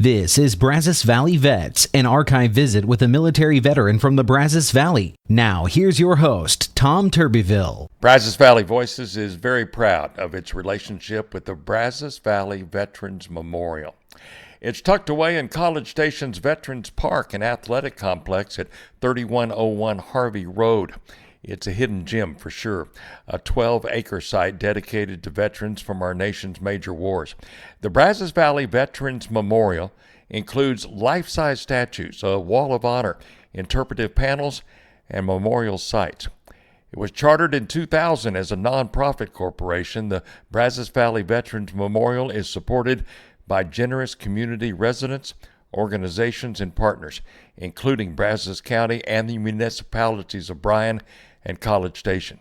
This is Brazos Valley Vets, an archive visit with a military veteran from the Brazos Valley. Now, here's your host, Tom Turbyville. Brazos Valley Voices is very proud of its relationship with the Brazos Valley Veterans Memorial. It's tucked away in College Station's Veterans Park and Athletic Complex at 3101 Harvey Road. It's a hidden gem for sure, a 12-acre site dedicated to veterans from our nation's major wars. The Brazos Valley Veterans Memorial includes life-size statues, a wall of honor, interpretive panels, and memorial sites. It was chartered in 2000 as a nonprofit corporation. The Brazos Valley Veterans Memorial is supported by generous community residents, organizations, and partners, including Brazos County and the municipalities of Bryan and College Station.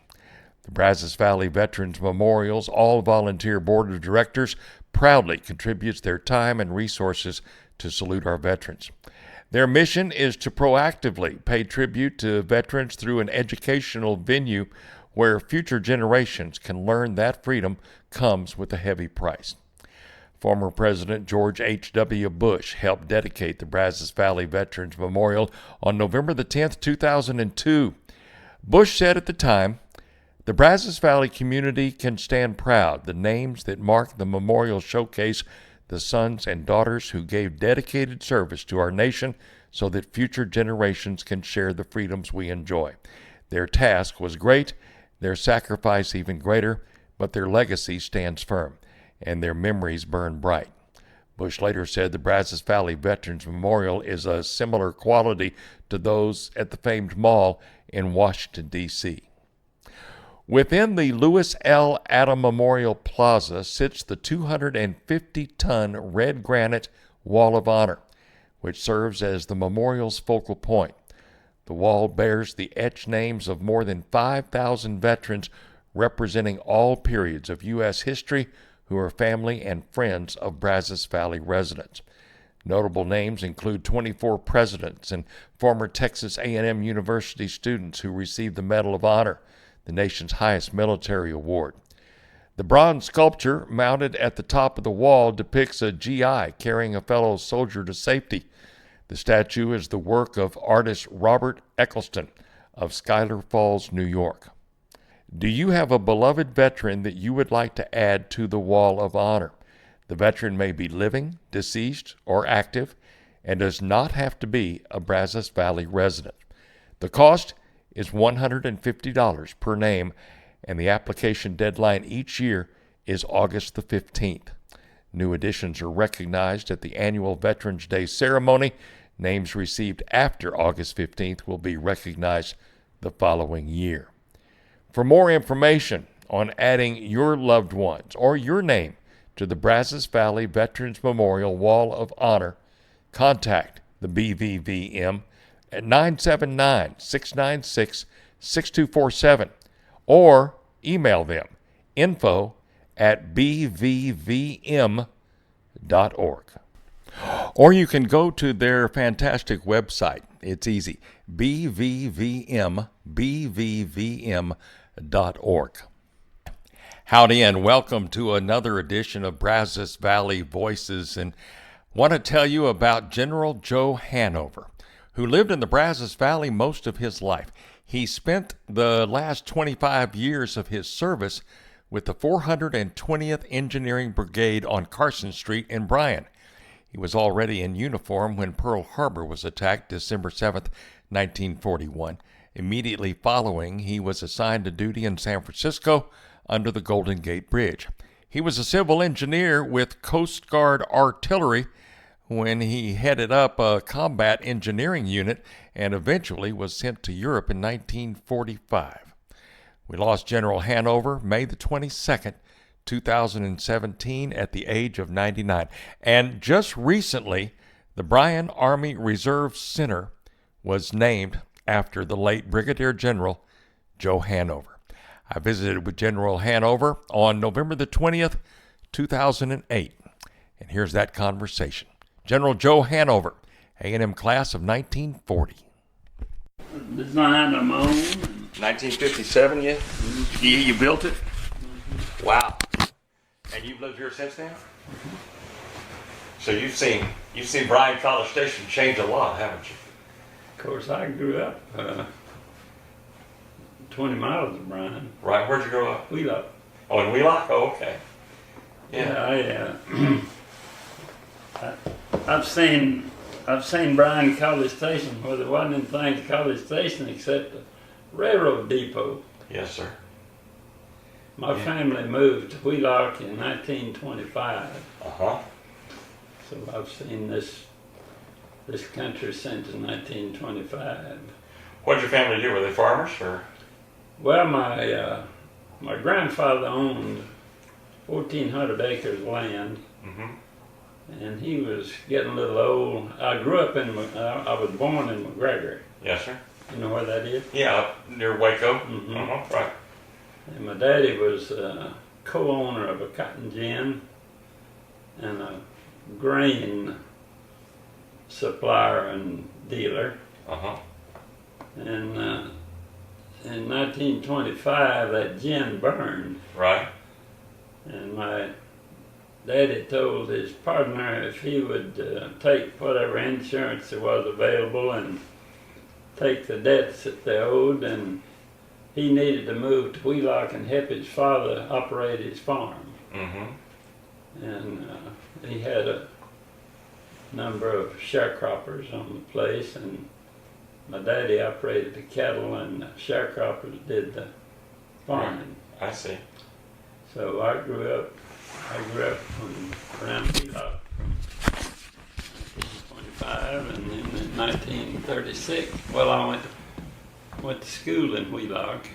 The Brazos Valley Veterans Memorial's all-volunteer board of directors proudly contributes their time and resources to salute our veterans. Their mission is to proactively pay tribute to veterans through an educational venue where future generations can learn that freedom comes with a heavy price. Former President George H.W. Bush helped dedicate the Brazos Valley Veterans Memorial on November the 10th, 2002. Bush said at the time, "The Brazos Valley community can stand proud. The names that mark the memorial showcase the sons and daughters who gave dedicated service to our nation so that future generations can share the freedoms we enjoy. Their task was great, their sacrifice even greater, but their legacy stands firm, and their memories burn bright." Bush later said the Brazos Valley Veterans Memorial is a similar quality to those at the famed mall in Washington, D.C. Within the Lewis L. Adam Memorial Plaza sits the 250-ton red granite Wall of Honor, which serves as the memorial's focal point. The wall bears the etched names of more than 5,000 veterans representing all periods of U.S. history who are family and friends of Brazos Valley residents. Notable names include 24 presidents and former Texas A&M University students who received the Medal of Honor, the nation's highest military award. The bronze sculpture mounted at the top of the wall depicts a GI carrying a fellow soldier to safety. The statue is the work of artist Robert Eccleston of Schuyler Falls, New York. Do you have a beloved veteran that you would like to add to the Wall of Honor? The veteran may be living, deceased, or active, and does not have to be a Brazos Valley resident. The cost is $150 per name, and the application deadline each year is August the 15th. New additions are recognized at the annual Veterans Day ceremony. Names received after August 15th will be recognized the following year. For more information on adding your loved ones or your name to the Brazos Valley Veterans Memorial Wall of Honor, contact the BVVM at 979-696-6247 or email them info@bvvm.org. Or you can go to their fantastic website. It's easy, bvvm.org. Howdy and welcome to another edition of Brazos Valley Voices, and want to tell you about General Joe Hanover, who lived in the Brazos Valley most of his life. He spent the last 25 years of his service with the 420th Engineering Brigade on Carson Street in Bryan. He was already in uniform when Pearl Harbor was attacked December 7th, 1941. Immediately following, he was assigned to duty in San Francisco under the Golden Gate Bridge. He was a civil engineer with Coast Guard Artillery when he headed up a combat engineering unit and eventually was sent to Europe in 1945. We lost General Hanover May the 22nd, 2017 at the age of 99. And just recently, the Bryan Army Reserve Center was named after the late Brigadier General Joe Hanover. I visited with General Hanover on November the 20th, 2008. And here's that conversation. General Joe Hanover, A&M class of 1940. Designed on my own. 1957, yeah? You built it? Wow. And you've lived here since then? So you've seen Bryan College Station change a lot, haven't you? Of course, I grew up 20 miles of Bryan. Right. Where'd you grow up? Wheelock. Oh, in Wheelock. Oh, okay. Yeah. I've seen Bryan College Station where there wasn't anything to College Station except the railroad depot. Yes, sir. My family moved to Wheelock in 1925. Uh-huh. So I've seen this country since 1925. What did your family do? Were they farmers or? Well, my grandfather owned 1,400 acres of land, and he was getting a little old. I grew up I was born in McGregor. Yes, sir. You know where that is? Yeah, up near Waco. Right. And my daddy was co-owner of a cotton gin and a grain supplier and dealer. And in 1925, that gin burned. Right. And my daddy told his partner if he would take whatever insurance there was available and take the debts that they owed, and he needed to move to Wheelock and help his father operate his farm. And he had a number of sharecroppers on the place, and my daddy operated the cattle and the sharecroppers did the farming. I see. So I grew up around Wheelock from 1925, and then in 1936, well, I went to school in Wheelock.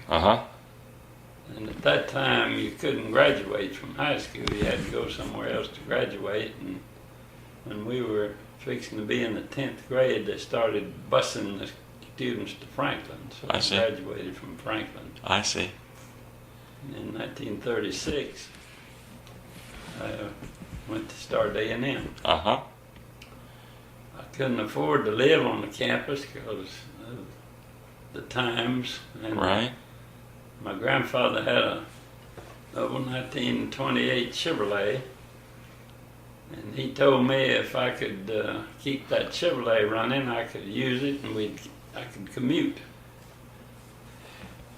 And at that time, you couldn't graduate from high school. You had to go somewhere else to graduate. And when we were fixing to be in the 10th grade, they started busing the students to Franklin. So I graduated from Franklin. I see. And in 1936, I went to start A&amp. I couldn't afford to live on the campus because of the times. And my grandfather had a 1928 Chevrolet, and he told me if I could keep that Chevrolet running, I could use it and I could commute.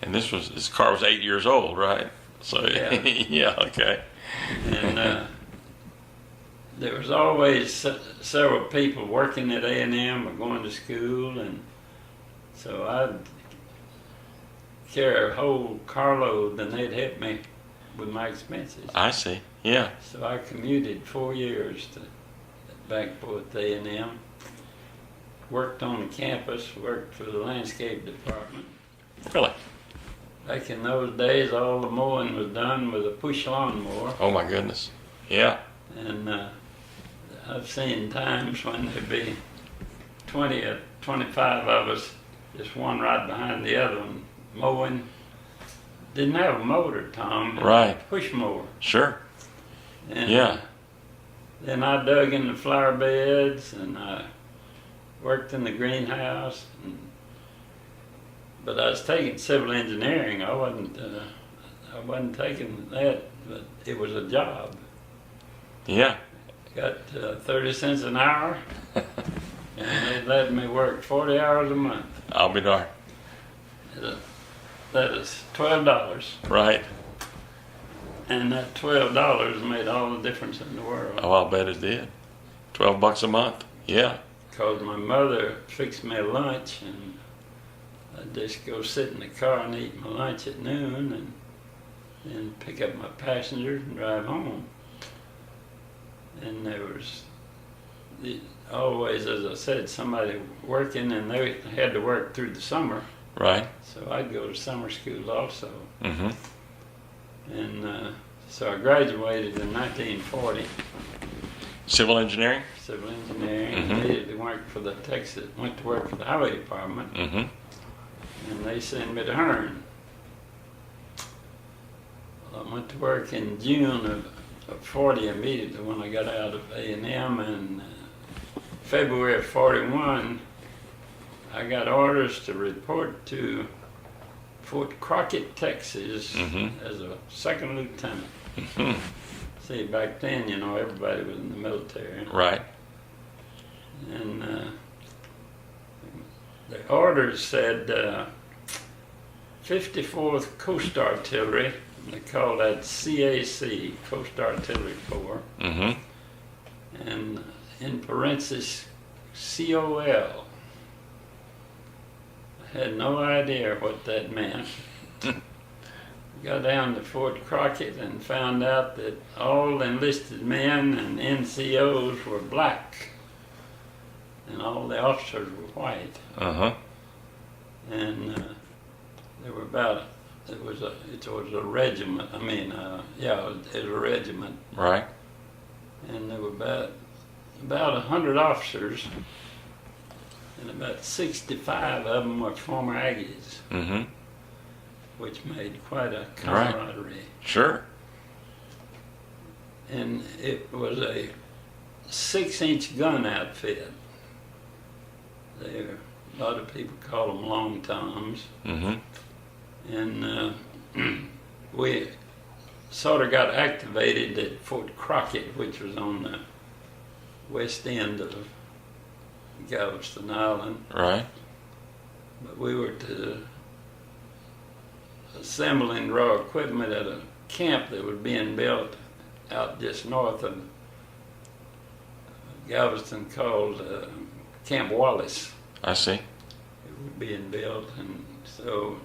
And this car was 8 years old, right? So yeah, okay. And there was always several people working at A&M or going to school, and so I'd carry a whole carload, and they'd help me with my expenses. I see. Yeah. So I commuted 4 years back at A&M. Worked on the campus. Worked for the landscape department. Really? Back in those days, all the mowing was done with a push lawnmower. Oh my goodness. Yeah. And I've seen times when there'd be 20 or 25 of us, just one right behind the other one, mowing. Didn't have a motor, Tom. Right. Push mower. Sure. And then I dug in the flower beds, and I worked in the greenhouse. But I was taking civil engineering. I wasn't taking that, but it was a job. Yeah. Got 30 cents an hour, and they let me work 40 hours a month. I'll be darned. That is $12. Right. And that $12 made all the difference in the world. Oh, I'll bet it did. $12 a month. Yeah. Because my mother fixed me a lunch, and I'd just go sit in the car and eat my lunch at noon, and pick up my passengers and drive home. And there was always, as I said, somebody working, and they had to work through the summer. Right. So I'd go to summer school also. Mm-hmm. And so I graduated in 1940. Civil engineering? Civil engineering. Mm-hmm. Immediately went to work for the highway department. Mm-hmm. And they sent me to Hearn. Well, I went to work in June of 40 immediately when I got out of A&M, and February of 41, I got orders to report to Fort Crockett, Texas, as a second lieutenant. See, back then, everybody was in the military. Right. And the orders said 54th Coast Artillery, they called that CAC, Coast Artillery Corps, Mm-hmm. and in parentheses, COL. I had no idea what that meant. Got down to Fort Crockett and found out that all enlisted men and NCOs were black, and all the officers were white. Uh-huh. And there were about, it was a regiment. it was a regiment. Right. And there were about 100 officers, and about 65 of them were former Aggies, Mm-hmm. which made quite a camaraderie. Right. Sure. And it was a 6-inch gun outfit. A lot of people call them long toms. Mm-hmm. And we sort of got activated at Fort Crockett, which was on the west end of Galveston Island. Right. But we were to assemble and draw equipment at a camp that was being built out just north of Galveston called Camp Wallace. I see. It was being built, and so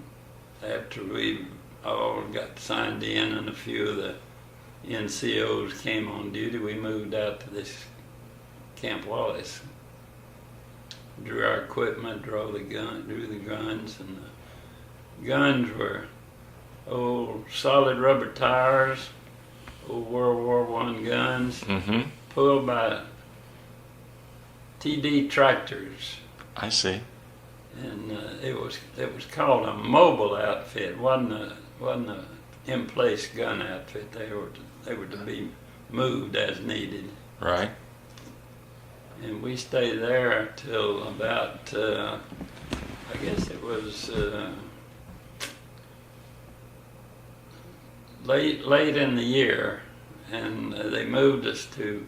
after we all got signed in and a few of the NCOs came on duty, we moved out to this Camp Wallace. Drew our equipment, drew the guns, and the guns were old solid rubber tires, old World War I guns, Mm-hmm. pulled by TD tractors. I see. And it was called a mobile outfit. wasn't a in place gun outfit. They were to be moved as needed. Right. And we stayed there till about I guess it was late in the year, and they moved us to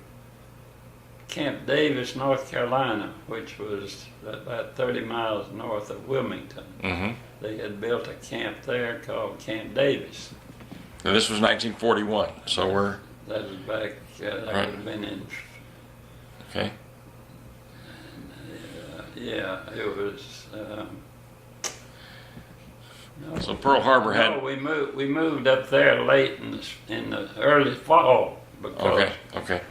Camp Davis, North Carolina, which was about 30 miles north of Wilmington. Mm-hmm. They had built a camp there called Camp Davis. And this was 1941, so we're... That was back, that Right. would have been in, Okay. it was... no, So Pearl Harbor had... no, we moved up there late in the early fall because Okay.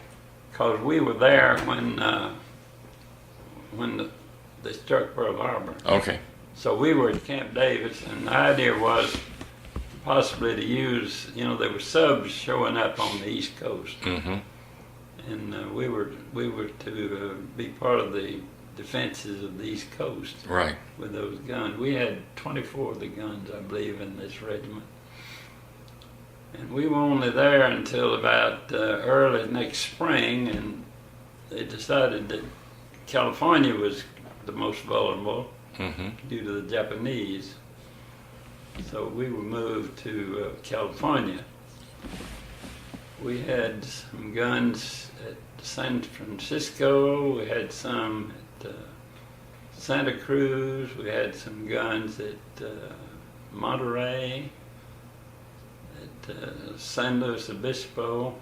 Because we were there when they struck Pearl Harbor. Okay. So we were at Camp Davis, and the idea was possibly to use, there were subs showing up on the East Coast, Mm-hmm. and we were to be part of the defenses of the East Coast Right. with those guns. We had 24 of the guns, I believe, in this regiment. And we were only there until about early next spring, and they decided that California was the most vulnerable Mm-hmm. due to the Japanese. So we were moved to California. We had some guns at San Francisco, we had some at Santa Cruz, we had some guns at Monterey, at San Luis Obispo.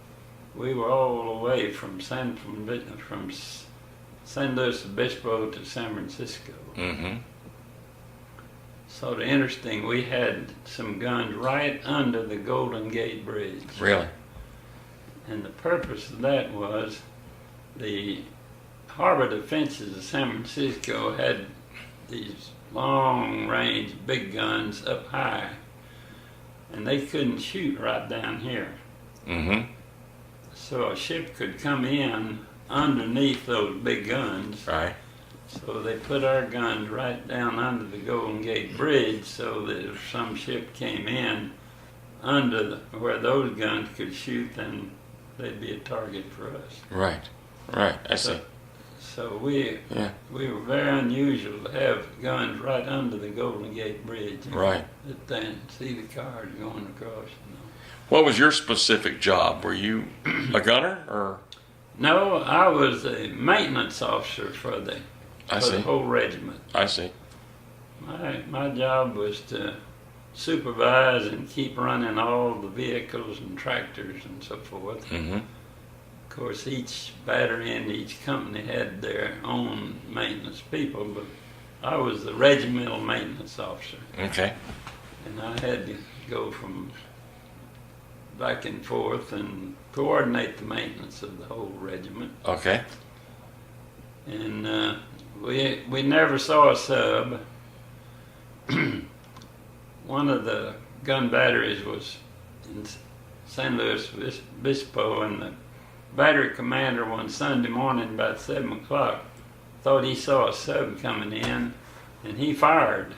We were all the way from San Luis Obispo to San Francisco. Mm-hmm. Sort of interesting, we had some guns right under the Golden Gate Bridge. Really? And the purpose of that was the harbor defenses of San Francisco had these long-range big guns up high, and they couldn't shoot right down here. Mm-hmm. So a ship could come in underneath those big guns. Right. So they put our guns right down under the Golden Gate Bridge, so that if some ship came in under where those guns could shoot, then they'd be a target for us. Right. I see. So we were very unusual to have guns right under the Golden Gate Bridge. Right. Then see the cars going across. What was your specific job? Were you a gunner or? No, I was a maintenance officer for the whole regiment. I see. My job was to supervise and keep running all the vehicles and tractors and so forth. Mm-hmm. Of course, each battery and each company had their own maintenance people, but I was the regimental maintenance officer. Okay. And I had to go from back and forth and coordinate the maintenance of the whole regiment. Okay. And we never saw a sub. One of the gun batteries was in St. Louis Obispo, and the battery commander one Sunday morning about 7 o'clock thought he saw a sub coming in, and he fired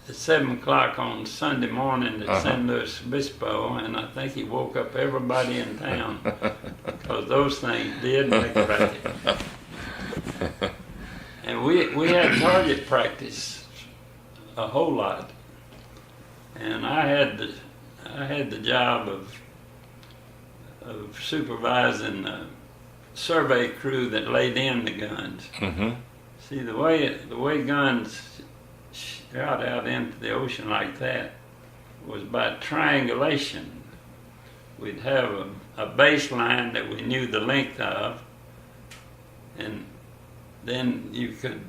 at 7 o'clock on Sunday morning at St. Louis Obispo, and I think he woke up everybody in town because those things did make a racket. And we had target practice a whole lot, and I had the job of supervising the survey crew that laid in the guns. Mm-hmm. See, the way guns shot out into the ocean like that was by triangulation. We'd have a baseline that we knew the length of, and then you could,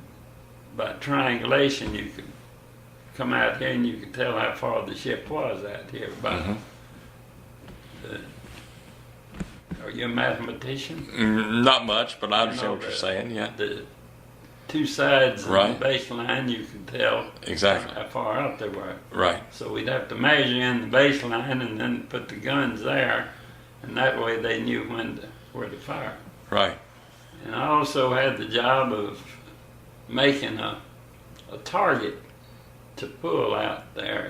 by triangulation, you could come out here and you could tell how far the ship was out here. Are you a mathematician? Not much, but I understand what you're saying, yeah. The two sides of right. the baseline, you could tell exactly how far out they were. Right. So we'd have to measure in the baseline and then put the guns there, and that way they knew where to fire. Right. And I also had the job of making a target to pull out there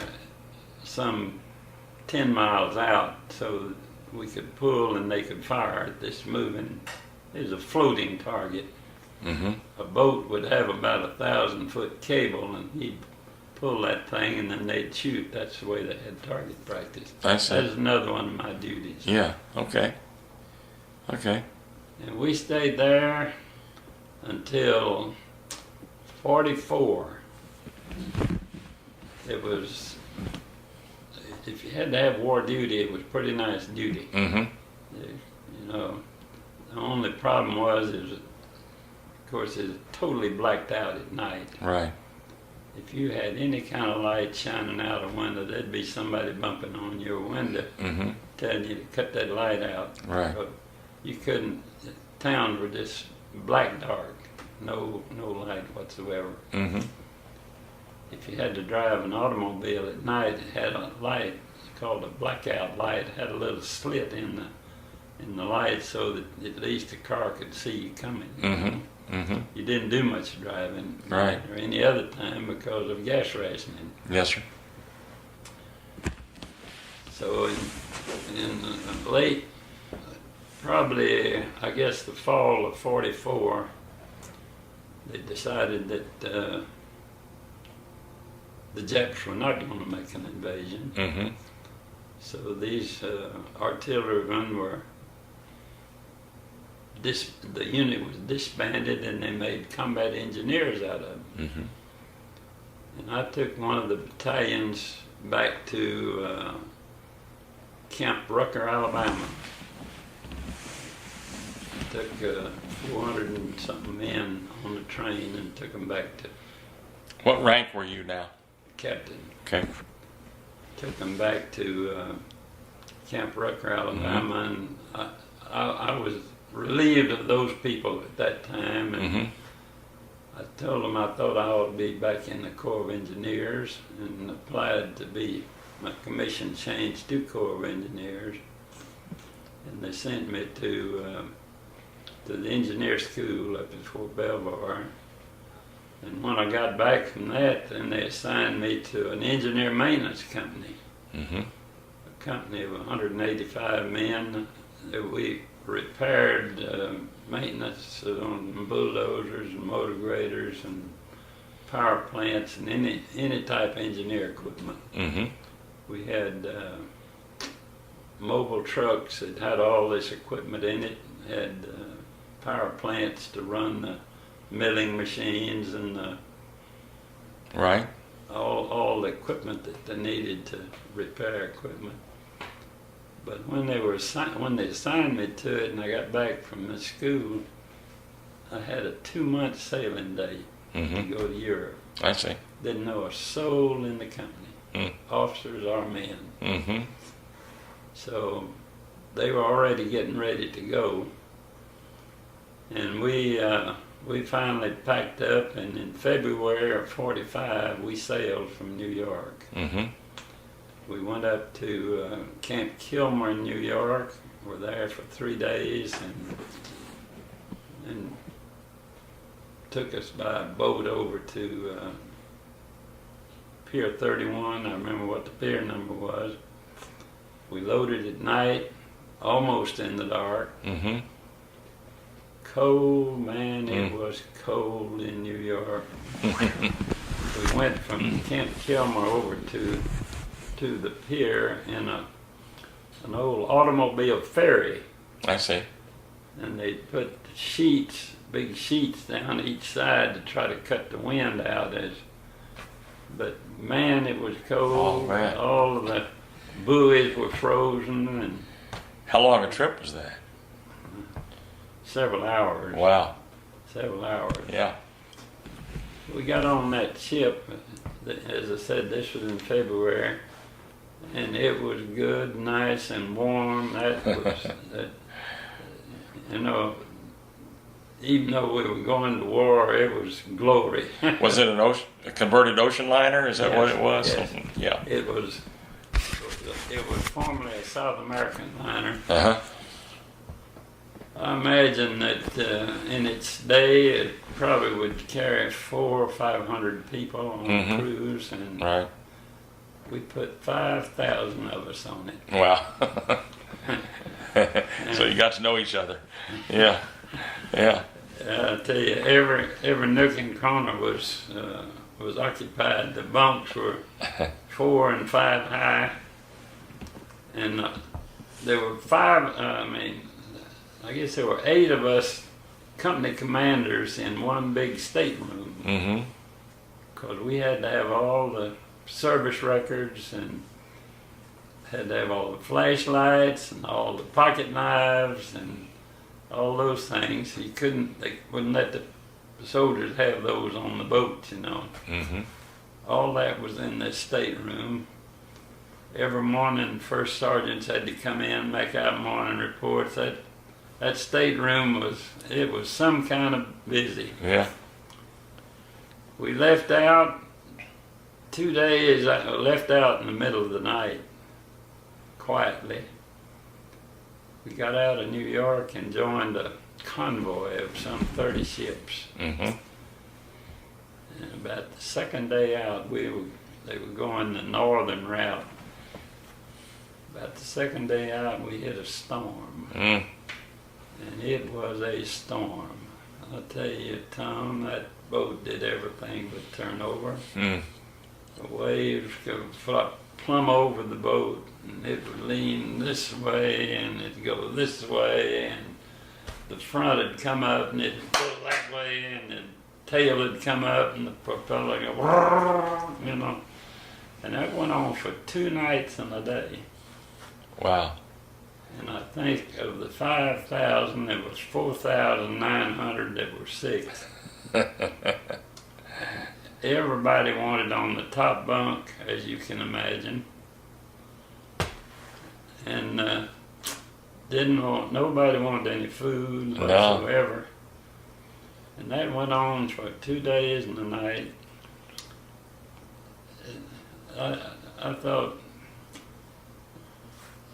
some 10 miles out so we could pull and they could fire at this moving. It was a floating target. Mm-hmm. A boat would have about 1,000-foot cable, and he'd pull that thing and then they'd shoot. That's the way they had target practice. That's That was another one of my duties. Yeah, okay. Okay. And we stayed there until 44. It was, if you had to have war duty, it was pretty nice duty. Mm-hmm. You know, the only problem was, of course, it was totally blacked out at night. Right. If you had any kind of light shining out a window, there'd be somebody bumping on your window, mm-hmm. telling you to cut that light out. Right. But you couldn't. Towns were just black dark, no light whatsoever. Mm-hmm. If you had to drive an automobile at night, it had a light called a blackout light. It had a little slit in the light so that at least the car could see you coming. Mm-hmm. Mm-hmm. You didn't do much driving right. or any other time because of gas rationing. Yes, sir. So in late, probably I guess the fall of 44, they decided that the Japs were not going to make an invasion. Mm-hmm. So these artillerymen were, the unit was disbanded and they made combat engineers out of them. Mm-hmm. And I took one of the battalions back to Camp Rucker, Alabama. Took 400 and something men on the train and took them back to. What rank were you now? Captain. Okay. Took them back to Camp Rucker, Alabama, mm-hmm. and I was relieved of those people at that time, and mm-hmm. I told them I thought I ought to be back in the Corps of Engineers, and applied to be, my commission changed to Corps of Engineers, and they sent me to the engineer school up at Fort Belvoir. And when I got back from that, then they assigned me to an engineer maintenance company, mm-hmm. a company of 185 men. We repaired maintenance on bulldozers and motor graders and power plants and any type of engineer equipment. Mm-hmm. We had mobile trucks that had all this equipment in it, had power plants to run the milling machines and Right. all the equipment that they needed to repair equipment. But when they assigned me to it and I got back from the school, I had a 2-month sailing day to go to Europe. I see. Didn't know a soul in the company, officers or men. So they were already getting ready to go. And we finally packed up, and in February of '45, we sailed from New York. We went up to Camp Kilmer in New York. We're there for 3 days, and took us by boat over to Pier 31. I remember what the pier number was. We loaded at night, almost in the dark. Cold, man, it was cold in New York. We went from Camp Kilmer over to the pier in an old automobile ferry. I see. And they put sheets, big sheets down each side to try to cut the wind out. But man, it was cold. Oh, man. All of the buoys were frozen, and How long a trip was that? several hours. Wow. Several hours. Yeah. We got on that ship, as I said, this was in February, and it was good, nice and warm. That was, even though we were going to war, it was glory. Was it a converted ocean liner? Is that what it was? Yes. Yeah. It was formerly a South American liner. I imagine that in its day it probably would carry 400 or 500 people on a cruise, and Right. we put 5,000 of us on it. Wow. So you got to know each other. Yeah. Yeah. I tell you, every nook and corner was occupied. The bunks were 4 and 5 high, and there were 5. I guess there were 8 of us, company commanders, in one big stateroom. Because we had to have all the service records, and had to have all the flashlights and all the pocket knives and all those things. They wouldn't let the soldiers have those on the boats, All that was in this stateroom. Every morning, first sergeants had to come in, make out morning reports. That stateroom was some kind of busy. Yeah. We left out 2 days. I left out in the middle of the night, quietly. We got out of New York and joined a convoy of some 30 ships. And about the second day out, they were going the northern route. About the second day out, we hit a storm. And it was a storm. I'll tell you, Tom, that boat did everything but turn over. The waves could plumb over the boat, and it would lean this way, and it'd go this way, and the front would come up, and it'd go that way, and the tail would come up, and the propeller would go, And that went on for 2 nights and a day. Wow. And I think of the 5,000, there was 4,900 that were sick. Everybody wanted on the top bunk, as you can imagine, and nobody wanted any food whatsoever. And that went on for 2 days and a night. I thought,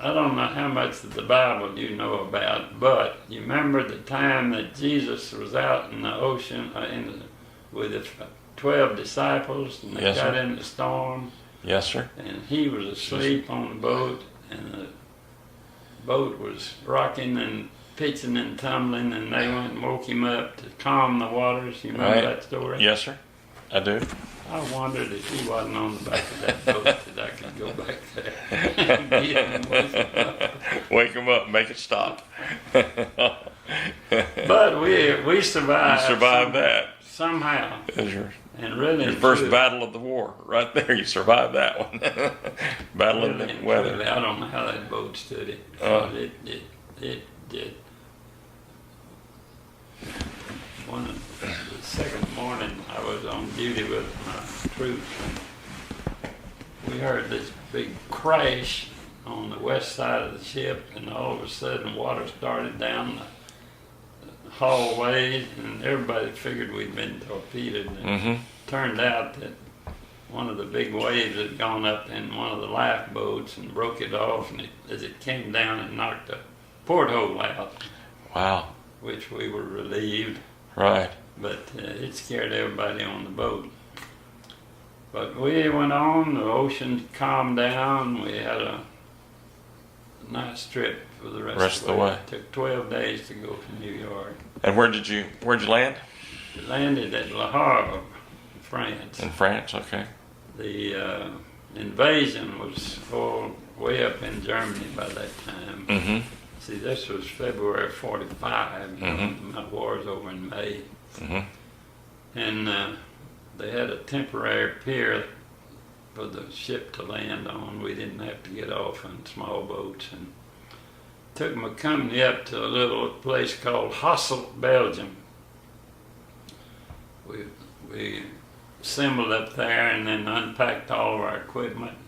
I don't know how much of the Bible you know about, but you remember the time that Jesus was out in the ocean with the 12 disciples, and they got in the storm. Yes, sir. And he was asleep on the boat, and the boat was rocking and pitching and tumbling, and they went and woke him up to calm the waters. You remember that story? Yes, sir. I do. I wondered if he wasn't on the back of that boat that I could go back there and get him and wake him up. Wake him up, make it stop. But we survived. You survived that. Somehow. And really, Your first battle of the war, right there. You survived that one. Battle of the weather. Truly, I don't know how that boat stood it. It did. The second morning, I was on duty with my troops. We heard this big crash on the west side of the ship, and all of a sudden, water started down the hallway, and everybody figured we'd been torpedoed. And turned out that one of the big waves had gone up in one of the lifeboats and broke it off, and as it came down, it knocked the porthole out. Wow. Which we were relieved. Right. But it scared everybody on the boat. But we went on, the ocean calmed down, we had a nice trip for the rest of the way. It took 12 days to go from New York. And where'd you land? We landed at Le Havre, France. In France, okay. The invasion was way up in Germany by that time. See, this was February 45. My war was over in May. And they had a temporary pier for the ship to land on. We didn't have to get off in small boats. And took my company up to a little place called Hasselt, Belgium. We assembled up there and then unpacked all of our equipment.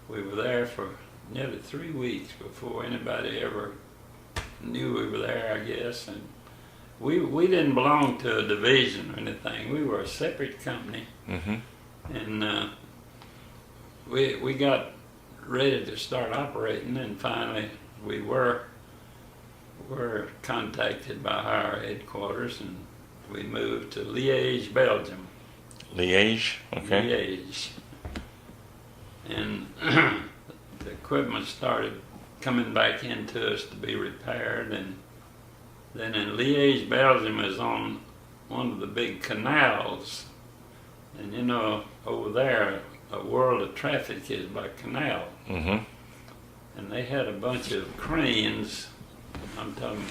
We were there for nearly 3 weeks before anybody ever knew we were there, I guess. And we didn't belong to a division or anything. We were a separate company. And we got ready to start operating, and finally we were contacted by our headquarters, and we moved to Liège, Belgium. Liège, okay. Liège. And the equipment started coming back into us to be repaired, and then in Liège, Belgium is on one of the big canals, and you know, over there, a world of traffic is by canal. And they had a bunch of cranes, I'm talking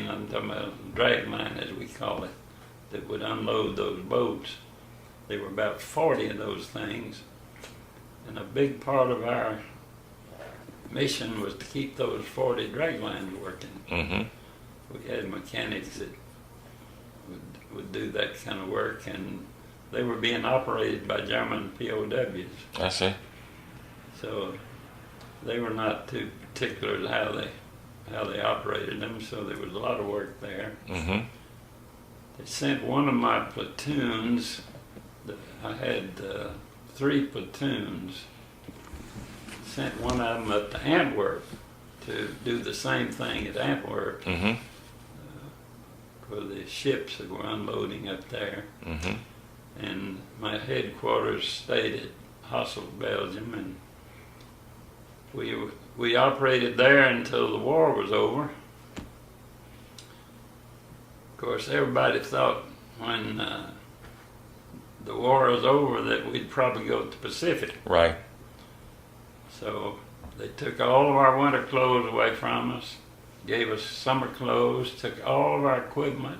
about dragline as we call it, that would unload those boats. There were about 40 of those things. And a big part of our mission was to keep those 40 draglines working. We had mechanics that would do that kind of work, and they were being operated by German POWs. I see. So they were not too particular how they operated them, so there was a lot of work there. They sent one of my platoons, I had 3 platoons, sent one of them up to Antwerp to do the same thing at Antwerp for the ships that were unloading up there. And my headquarters stayed at Hasselt, Belgium, and we operated there until the war was over. Of course, everybody thought when the war was over that we'd probably go to the Pacific. Right. So they took all of our winter clothes away from us, gave us summer clothes, took all of our equipment.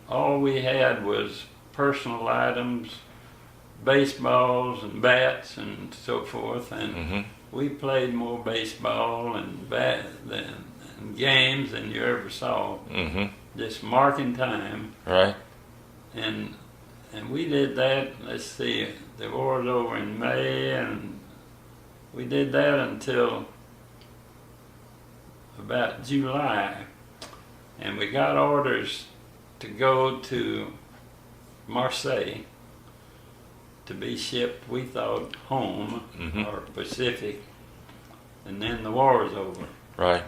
All we had was personal items, baseballs and bats and so forth, and we played more baseball and games than you ever saw. Just marking time. Right. And we did that, let's see, the war was over in May, and we did that until about July. And we got orders to go to Marseille to be shipped, we thought, home or Pacific, and then the war was over. Right.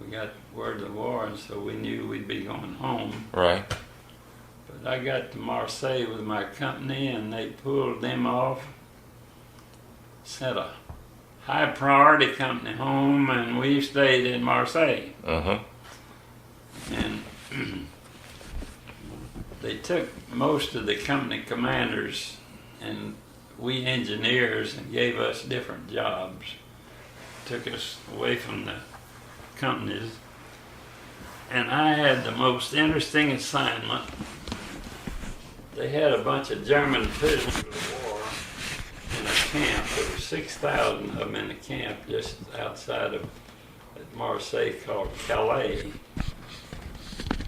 We got word of the war, and so we knew we'd be going home. Right. But I got to Marseille with my company, and they pulled them off, sent a high priority company home, and we stayed in Marseille. And they took most of the company commanders and we engineers and gave us different jobs. Took us away from the companies. And I had the most interesting assignment. They had a bunch of German prisoners of war in a camp. There were 6,000 of them in a camp just outside of Marseille called Calais.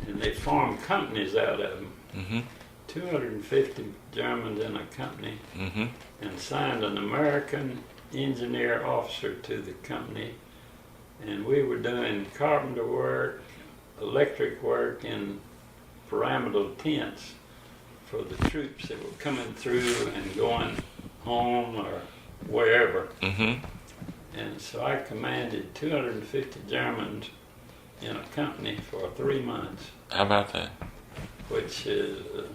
And they formed companies out of them. Mm-hmm. 250 Germans in a company, and signed an American engineer officer to the company. And we were doing carpenter work, electric work in pyramidal tents for the troops that were coming through and going home or wherever. Mm-hmm. And so I commanded 250 Germans in a company for 3 months. How about that? Which is the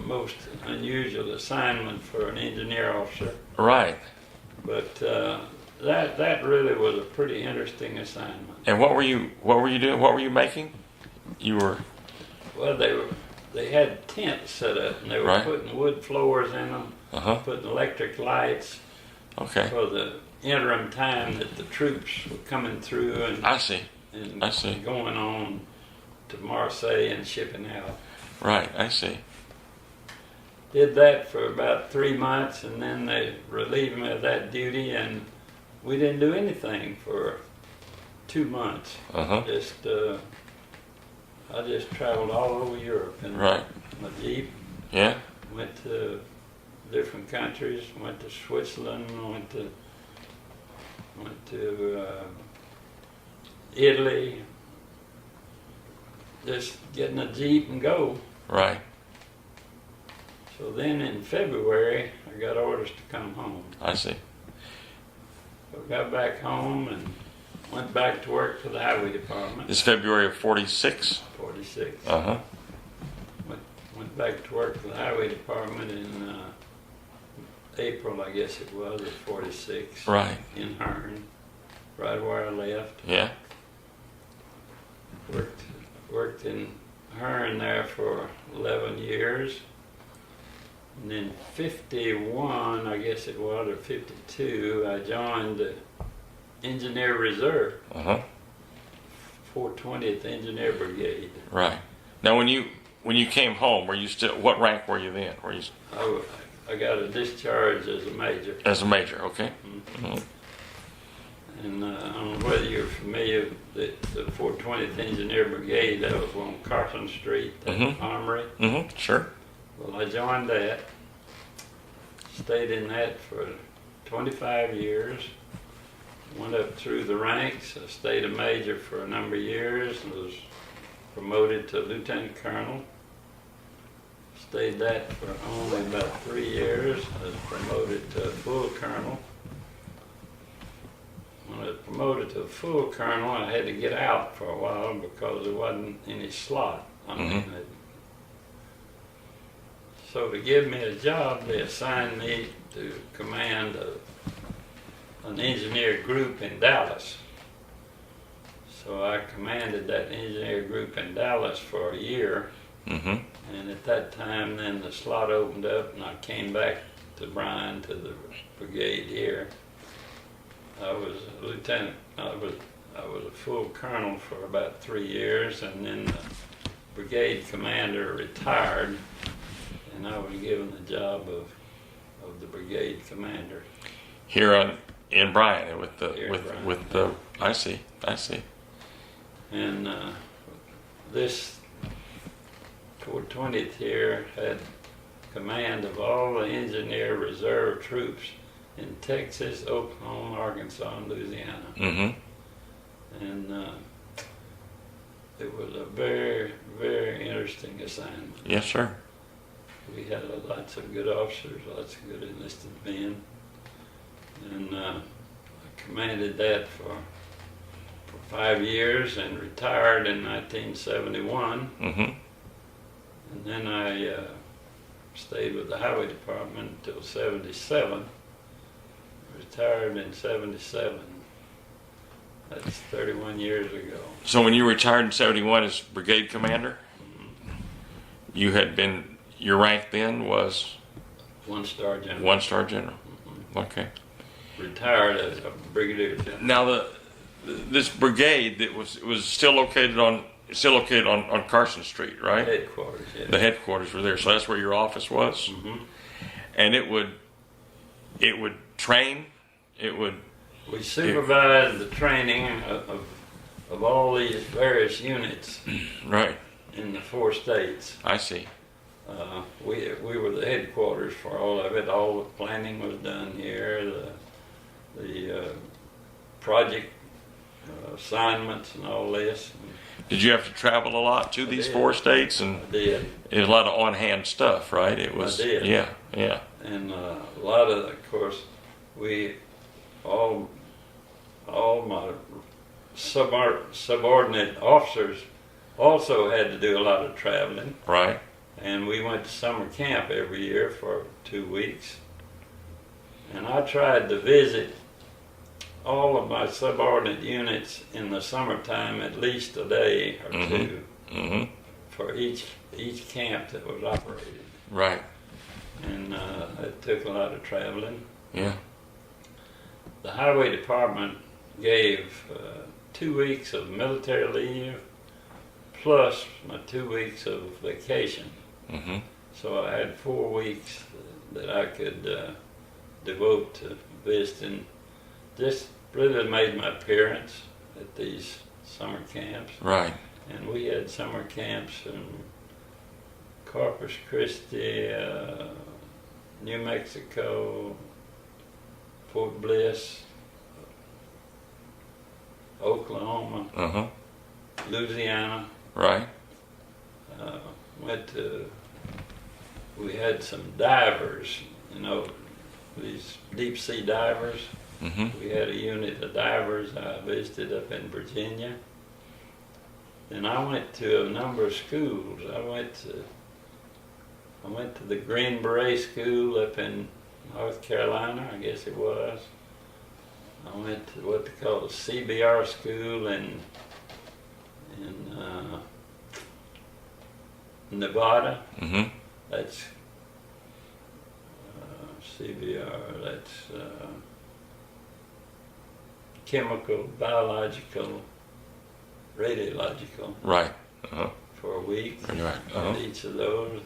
most unusual assignment for an engineer officer. Right. But that really was a pretty interesting assignment. And what were you doing? What were you making? You were. Well, they had tents set up, and they were putting wood floors in them, putting electric lights. Okay. For the interim time that the troops were coming through and I see. Going on to Marseille and shipping out. Right, I see. Did that for about 3 months, and then they relieved me of that duty, and we didn't do anything for 2 months. I just traveled all over Europe in my Jeep. Yeah. Went to different countries. Went to Switzerland. Went to Italy. Just get in a Jeep and go. Right. So then in February, I got orders to come home. I see. So I got back home and went back to work for the highway department. This February of 46? 46. Went back to work for the highway department in April, I guess it was, of 46. Right. In Hearn, right where I left. Yeah. Worked in Hearn there for 11 years. And then 51, I guess it was, or 52, I joined the Engineer Reserve. 420th Engineer Brigade. Right. Now, when you came home, were you still? What rank were you then? Were you? I got a discharge as a major. As a major, okay. And I don't know whether you're familiar with the 420th Engineer Brigade. That was on Carson Street, the armory. Sure. Well, I joined that. Stayed in that for 25 years. Went up through the ranks. I stayed a major for a number of years and was promoted to lieutenant colonel. Stayed that for only about 3 years. I was promoted to full colonel. When I was promoted to full colonel, I had to get out for a while because there wasn't any slot. So to give me a job, they assigned me to command an engineer group in Dallas. So I commanded that engineer group in Dallas for a year. And at that time, then the slot opened up, and I came back to Bryan, to the brigade here. I was a lieutenant. I was a full colonel for about 3 years, and then the brigade commander retired, and I was given the job of the brigade commander. Here in Bryan with the I see. And this 420th here had command of all the engineer reserve troops in Texas, Oklahoma, Arkansas, and Louisiana. And it was a very, very interesting assignment. Yes, sir. We had lots of good officers, lots of good enlisted men. And I commanded that for 5 years and retired in 1971. And then I stayed with the highway department until 77. Retired in 77. That's 31 years ago. So when you retired in 71 as brigade commander, you had been, your rank then was 1-star general. 1-star general. Okay. Retired as a brigadier general. Now this brigade that was still located on Carson Street, right? Headquarters, yeah. The headquarters were there, so that's where your office was. Mm-hmm. And it would train. We supervised the training of all these various units Right. in the 4 states. I see. We were the headquarters for all of it. All the planning was done here. The project assignments and all this. Did you have to travel a lot to these did. 4 states? And I did. it was a lot of on-hand stuff, right? It was. I did. Yeah. And a lot of course, all my subordinate officers also had to do a lot of traveling. Right. And we went to summer camp every year for 2 weeks. And I tried to visit all of my subordinate units in the summertime at least a day or two for each camp that was operated. Right. And it took a lot of traveling. Yeah. The highway department gave 2 weeks of military leave plus my 2 weeks of vacation. Mm-hmm. So I had 4 weeks that I could devote to visiting. Just really made my appearance at these summer camps. Right. And we had summer camps in Corpus Christi, New Mexico, Fort Bliss, Oklahoma, Louisiana. Right. We had some divers, these deep sea divers. Mm-hmm. We had a unit of divers I visited up in Virginia. Then I went to a number of schools. I went to the Green Beret School up in North Carolina, I guess it was. I went to what they call the CBR school in Nevada. Mm-hmm. That's CBR. That's chemical, biological, radiological. Right. Uh-huh. For a week. Right. Uh-huh. At each of those.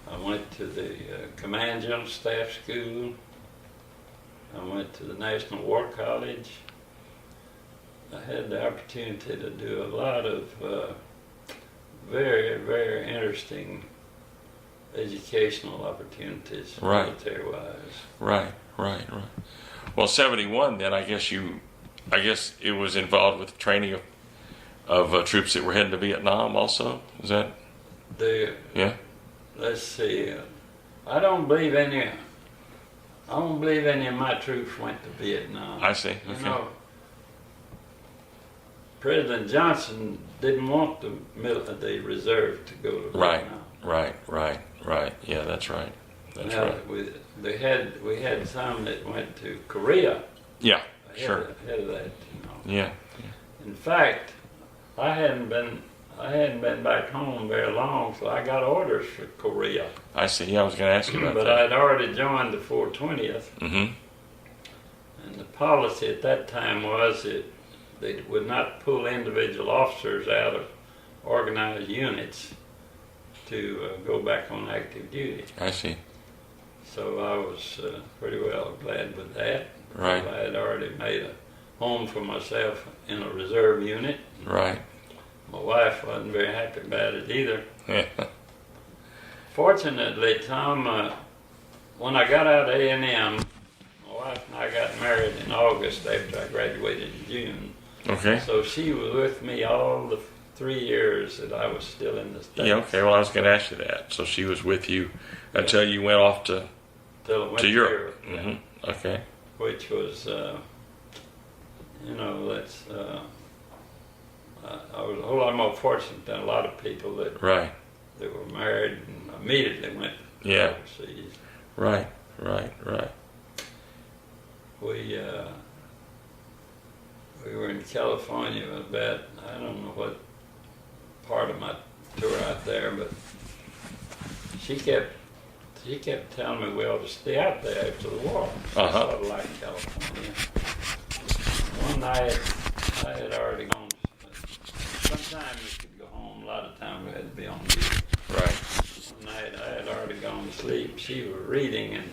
I went to the Command General Staff School. I went to the National War College. I had the opportunity to do a lot of very, very interesting educational opportunities, right. military-wise. Right. Well, 71. Then I guess it was involved with training of troops that were heading to Vietnam. Also, is that? Yeah. Let's see. I don't believe any of my troops went to Vietnam. I see. Okay. President Johnson didn't want the reserve to go to Vietnam. Right. Yeah, that's right. Right. We had some that went to Korea. Yeah, Ahead of that, Yeah. In fact, I hadn't been back home very long, so I got orders for Korea. I see. Yeah, I was going to ask you about but that. I'd already joined the 420th. Mm-hmm. And the policy at that time was that they would not pull individual officers out of organized units to go back on active duty. I see. So I was pretty well glad with that. Right. I had already made a home for myself in a reserve unit. Right. My wife wasn't very happy about it either. Yeah. Fortunately, Tom, when I got out of A&M, my wife and I got married in August after I graduated in June. Okay. So she was with me all the 3 years that I was still in the States. Yeah, okay. Well, I was going to ask you that. So she was with you until you went off to Europe. Yeah. Mm-hmm. Okay. Which was, that's, I was a whole lot more fortunate than a lot of people that were married and immediately went overseas. Right. We were in California about, I don't know what part of my tour out there, but she kept telling me we ought to stay out there after the war. I sort of like California. One night, I had already gone. Sometimes we could go home. A lot of times we had to be on duty. Right. One night, I had already gone to sleep. She was reading, and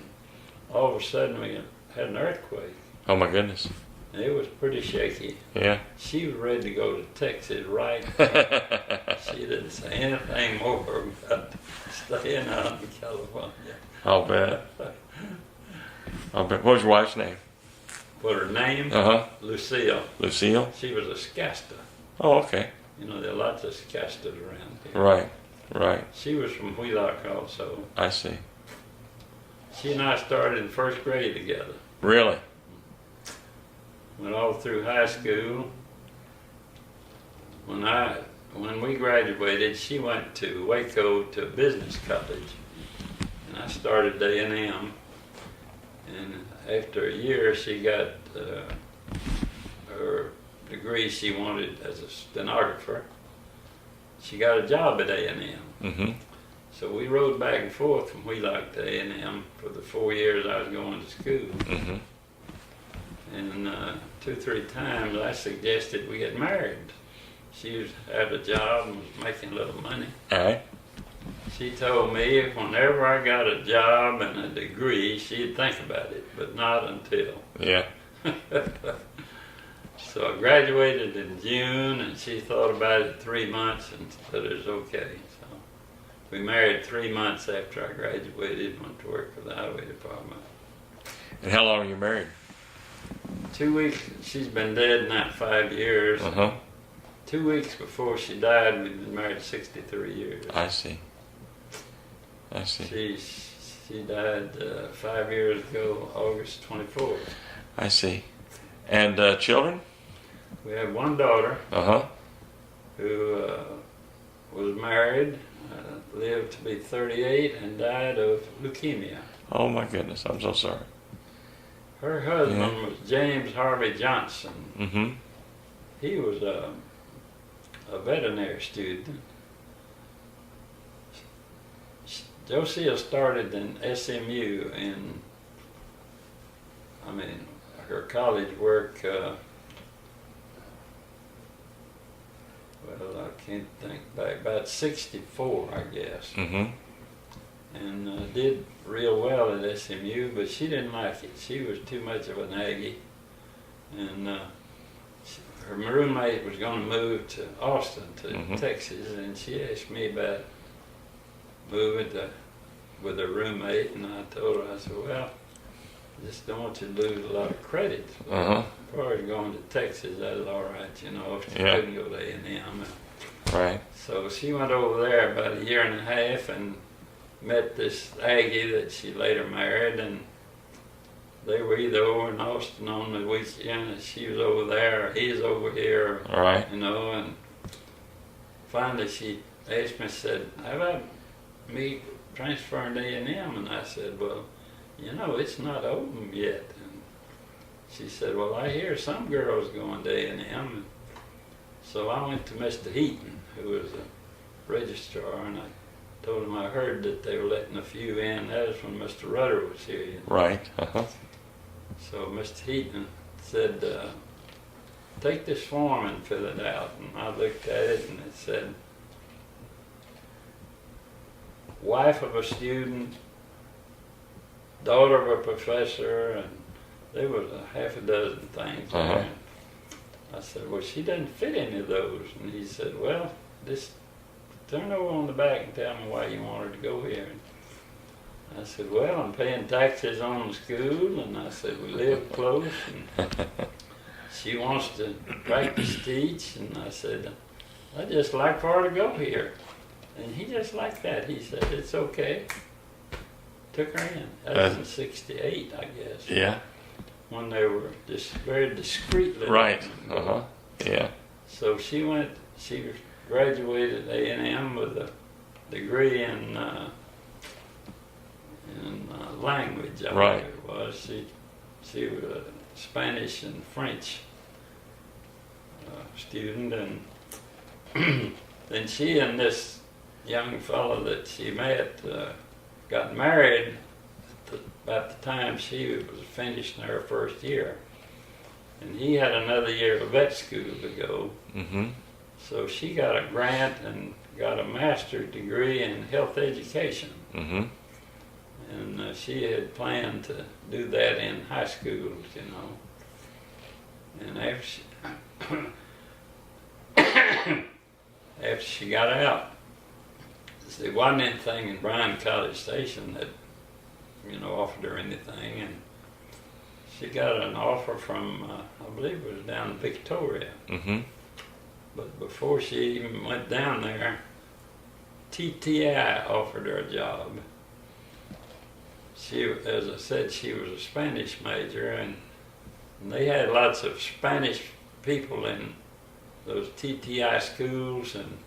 all of a sudden we had an earthquake. Oh my goodness. It was pretty shaky. Yeah. She was ready to go to Texas right. She didn't say anything more about staying out in California. I'll bet. I'll bet. What was your wife's name? What her name? Lucille. Lucille? She was a Scasta. Oh, okay. You know, there are lots of Scastas around here. Right, right. She was from Wheelock also. I see. She and I started in first grade together. Really? Went all through high school. When we graduated, she went to Waco to business college, and I started A&amp. And after a year, she got her degree she wanted as a stenographer. She got a job at A&amp. Mm-hmm. So we rode back and forth from Wheelock to A&amp for the 4 years I was going to school. Mm-hmm. And 2 or 3 times I suggested we get married. She had a job and was making a little money. All right. She told me whenever I got a job and a degree, she'd think about it, but not until. Yeah. So I graduated in June, and she thought about it 3 months and said it was okay. So we married 3 months after I graduated, went to work for the highway department. And how long are you married? 2 weeks, she's been dead now 5 years. 2 weeks before she died, we'd been married 63 years. I see. I see. She died 5 years ago, August 24th. I see. And children? We have one daughter who was married, lived to be 38, and died of leukemia. Oh my goodness, I'm so sorry. Her husband was James Harvey Johnson. Mm-hmm. He was a veterinary student. Josiah started in SMU her college work, I can't think back, about 64, I guess. Mm-hmm. And did real well at SMU, but she didn't like it. She was too much of an Aggie. And her roommate was going to move to Austin, to Texas, and she asked me about moving with her roommate, and I told her, I said, well, I just don't want you to lose a lot of credit. As far as going to Texas, that's all right, you know, if you couldn't go to A&amp. Right. So she went over there about a year and a half and met this Aggie that she later married, and they were either over in Austin on the weekend, and she was over there, or he's over here, right. You know, and finally she asked me, said, how about me transferring to A&amp? And I said, well, you know, it's not open yet. And she said, well, I hear some girls going to A&amp. So I went to Mr. Heaton, who was a registrar, and I told him I heard that they were letting a few in. That was when Mr. Rudder was here. You know? Right. So Mr. Heaton said, take this form and fill it out. And I looked at it, and it said, wife of a student, daughter of a professor, and there was a half a dozen things there. I said, well, she doesn't fit any of those. And he said, well, just turn over on the back and tell me why you want her to go here. And I said, well, I'm paying taxes on the school, and I said, we live close, and she wants to practice teach, and I said, I just like for her to go here. And he just liked that. He said, it's okay. Took her in. That was in 68, I guess. Yeah. When they were just very discreetly. Right. Yeah. So she graduated A&amp with a degree in language. I right. It was. She was a Spanish and French student, and then she and this young fellow that she met got married about the time she was finishing her first year. And he had another year of vet school to go. Mm-hmm. So she got a grant and got a master's degree in health education. Mm-hmm. And she had planned to do that in high schools, you know. And after she got out, there wasn't anything in Bryan College Station that, you know, offered her anything. And she got an offer from, I believe it was down in Victoria. Mm-hmm. But before she even went down there, TTI offered her a job. She, as I said, she was a Spanish major, and they had lots of Spanish people in those TTI schools and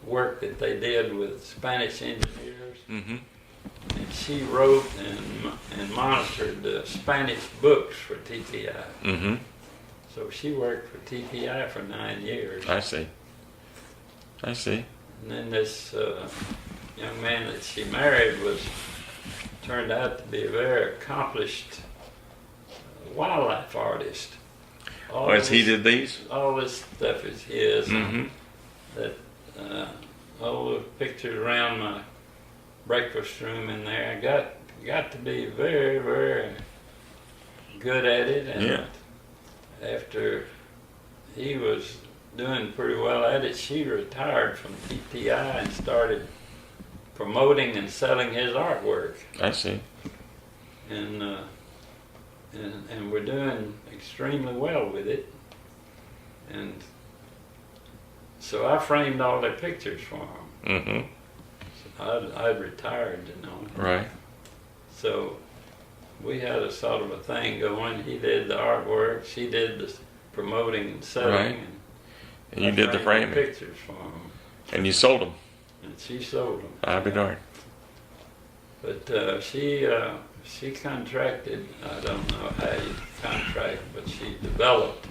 work that they did with Spanish engineers. Mm-hmm. And she wrote and monitored the Spanish books for TTI. Mm-hmm. So she worked for TTI for 9 years. I see. And then this young man that she married turned out to be a very accomplished wildlife artist. He did these? All this stuff is his. Mm-hmm. All the pictures around my breakfast room in there, I got to be very, very good at it. And yeah. After he was doing pretty well at it, she retired from TTI and started promoting and selling his artwork. I see. And we're doing extremely well with it. And so I framed all their pictures for him. Mm-hmm. I'd retired, you know. Right. So we had a sort of a thing going. He did the artwork, she did the promoting and selling. Right. And you did the framing. Pictures for him. And you sold them. And she sold them. I'll be darned. But she contracted, I don't know how you contract, but she developed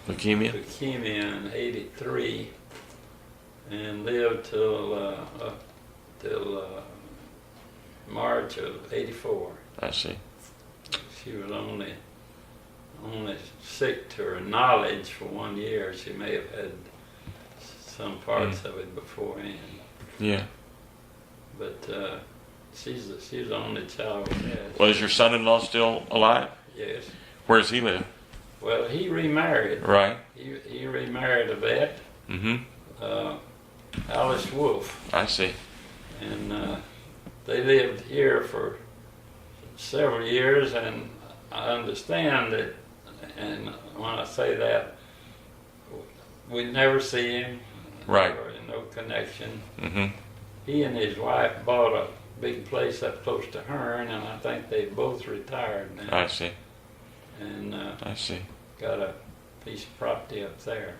Leukemia in '83 and lived till March of '84. I see. She was only sick to her knowledge for 1 year. She may have had some parts of it beforehand. Yeah. But she's the only child we had. Well, is your son-in-law still alive? Yes. Where does he live? Well, he remarried. Right. He remarried a vet, Mm-hmm. Alice Wolf. I see. And they lived here for several years, and I understand that, and when I say that, we never see him. Right. Or no connection. Mm-hmm. He and his wife bought a big place up close to Hearn, and I think they both retired now. I see. And I see. got a piece of property up there.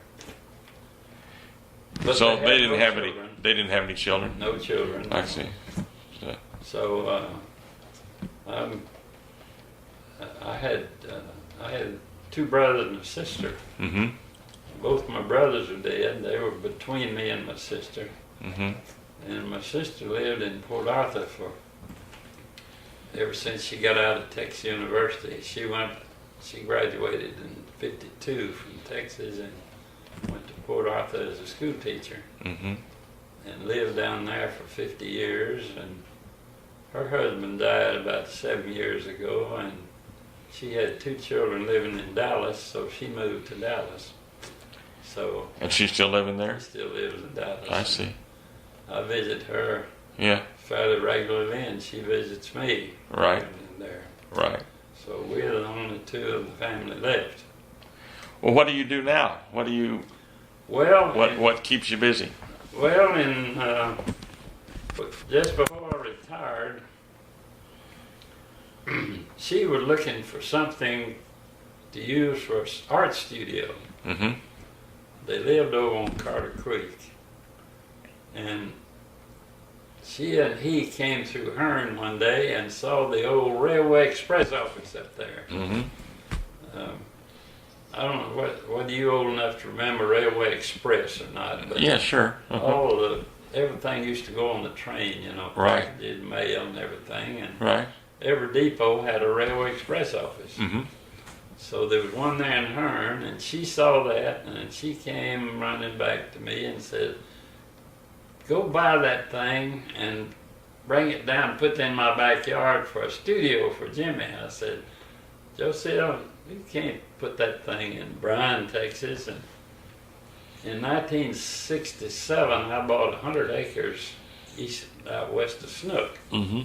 But So they had didn't no have children. They didn't have any children. No children. I see. So I had 2 brothers and a sister. Mm-hmm. Both my brothers are dead. They were between me and my sister. Mm-hmm. And my sister lived in Port Arthur ever since she got out of Texas University. She graduated in '52 from Texas and went to Port Arthur as a school teacher. Mm-hmm. And lived down there for 50 years. And her husband died about 7 years ago, and she had 2 children living in Dallas, so she moved to Dallas. So. And she's still living there? She still lives in Dallas. I see. I visit her Yeah. fairly regularly, and she visits me. Right. In there. Right. So we're the only 2 of the family left. Well, what do you do now? What keeps you busy? Well, just before I retired, she was looking for something to use for an art studio. Mm-hmm. They lived over on Carter Creek, and she and he came through Hearn one day and saw the old Railway Express office up there. Mm-hmm. I don't know whether you old enough to remember Railway Express or not, but yeah, sure. Uh-huh. all of the everything used to go on the train, you know, Right. packages, mail and everything. And Right. every depot had a railway express office. Mm-hmm. So there was one there in Hearn, and she saw that, and she came running back to me and said, "Go buy that thing and bring it down and put it in my backyard for a studio for Jimmy." I said, "Joseph, you can't put that thing in Bryan, Texas." And in 1967, I bought 100 acres out west of Snook. Mm-hmm.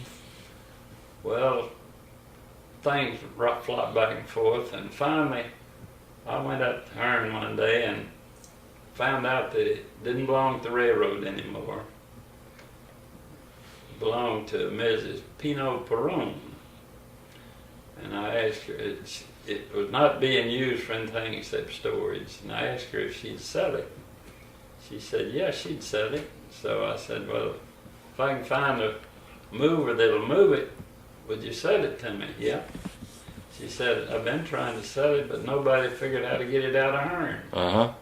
Well, things flopped back and forth, and finally I went up to Hearn one day and found out that it didn't belong to the railroad anymore. It belonged to Mrs. Pino Perron. And I asked her, it was not being used for anything except storage, and I asked her if she'd sell it. She said, yeah, she'd sell it. So I said, well, if I can find a mover that'll move it, would you sell it to me? Yeah. She said, I've been trying to sell it, but nobody figured out how to get it out of Hearn. Uh-huh.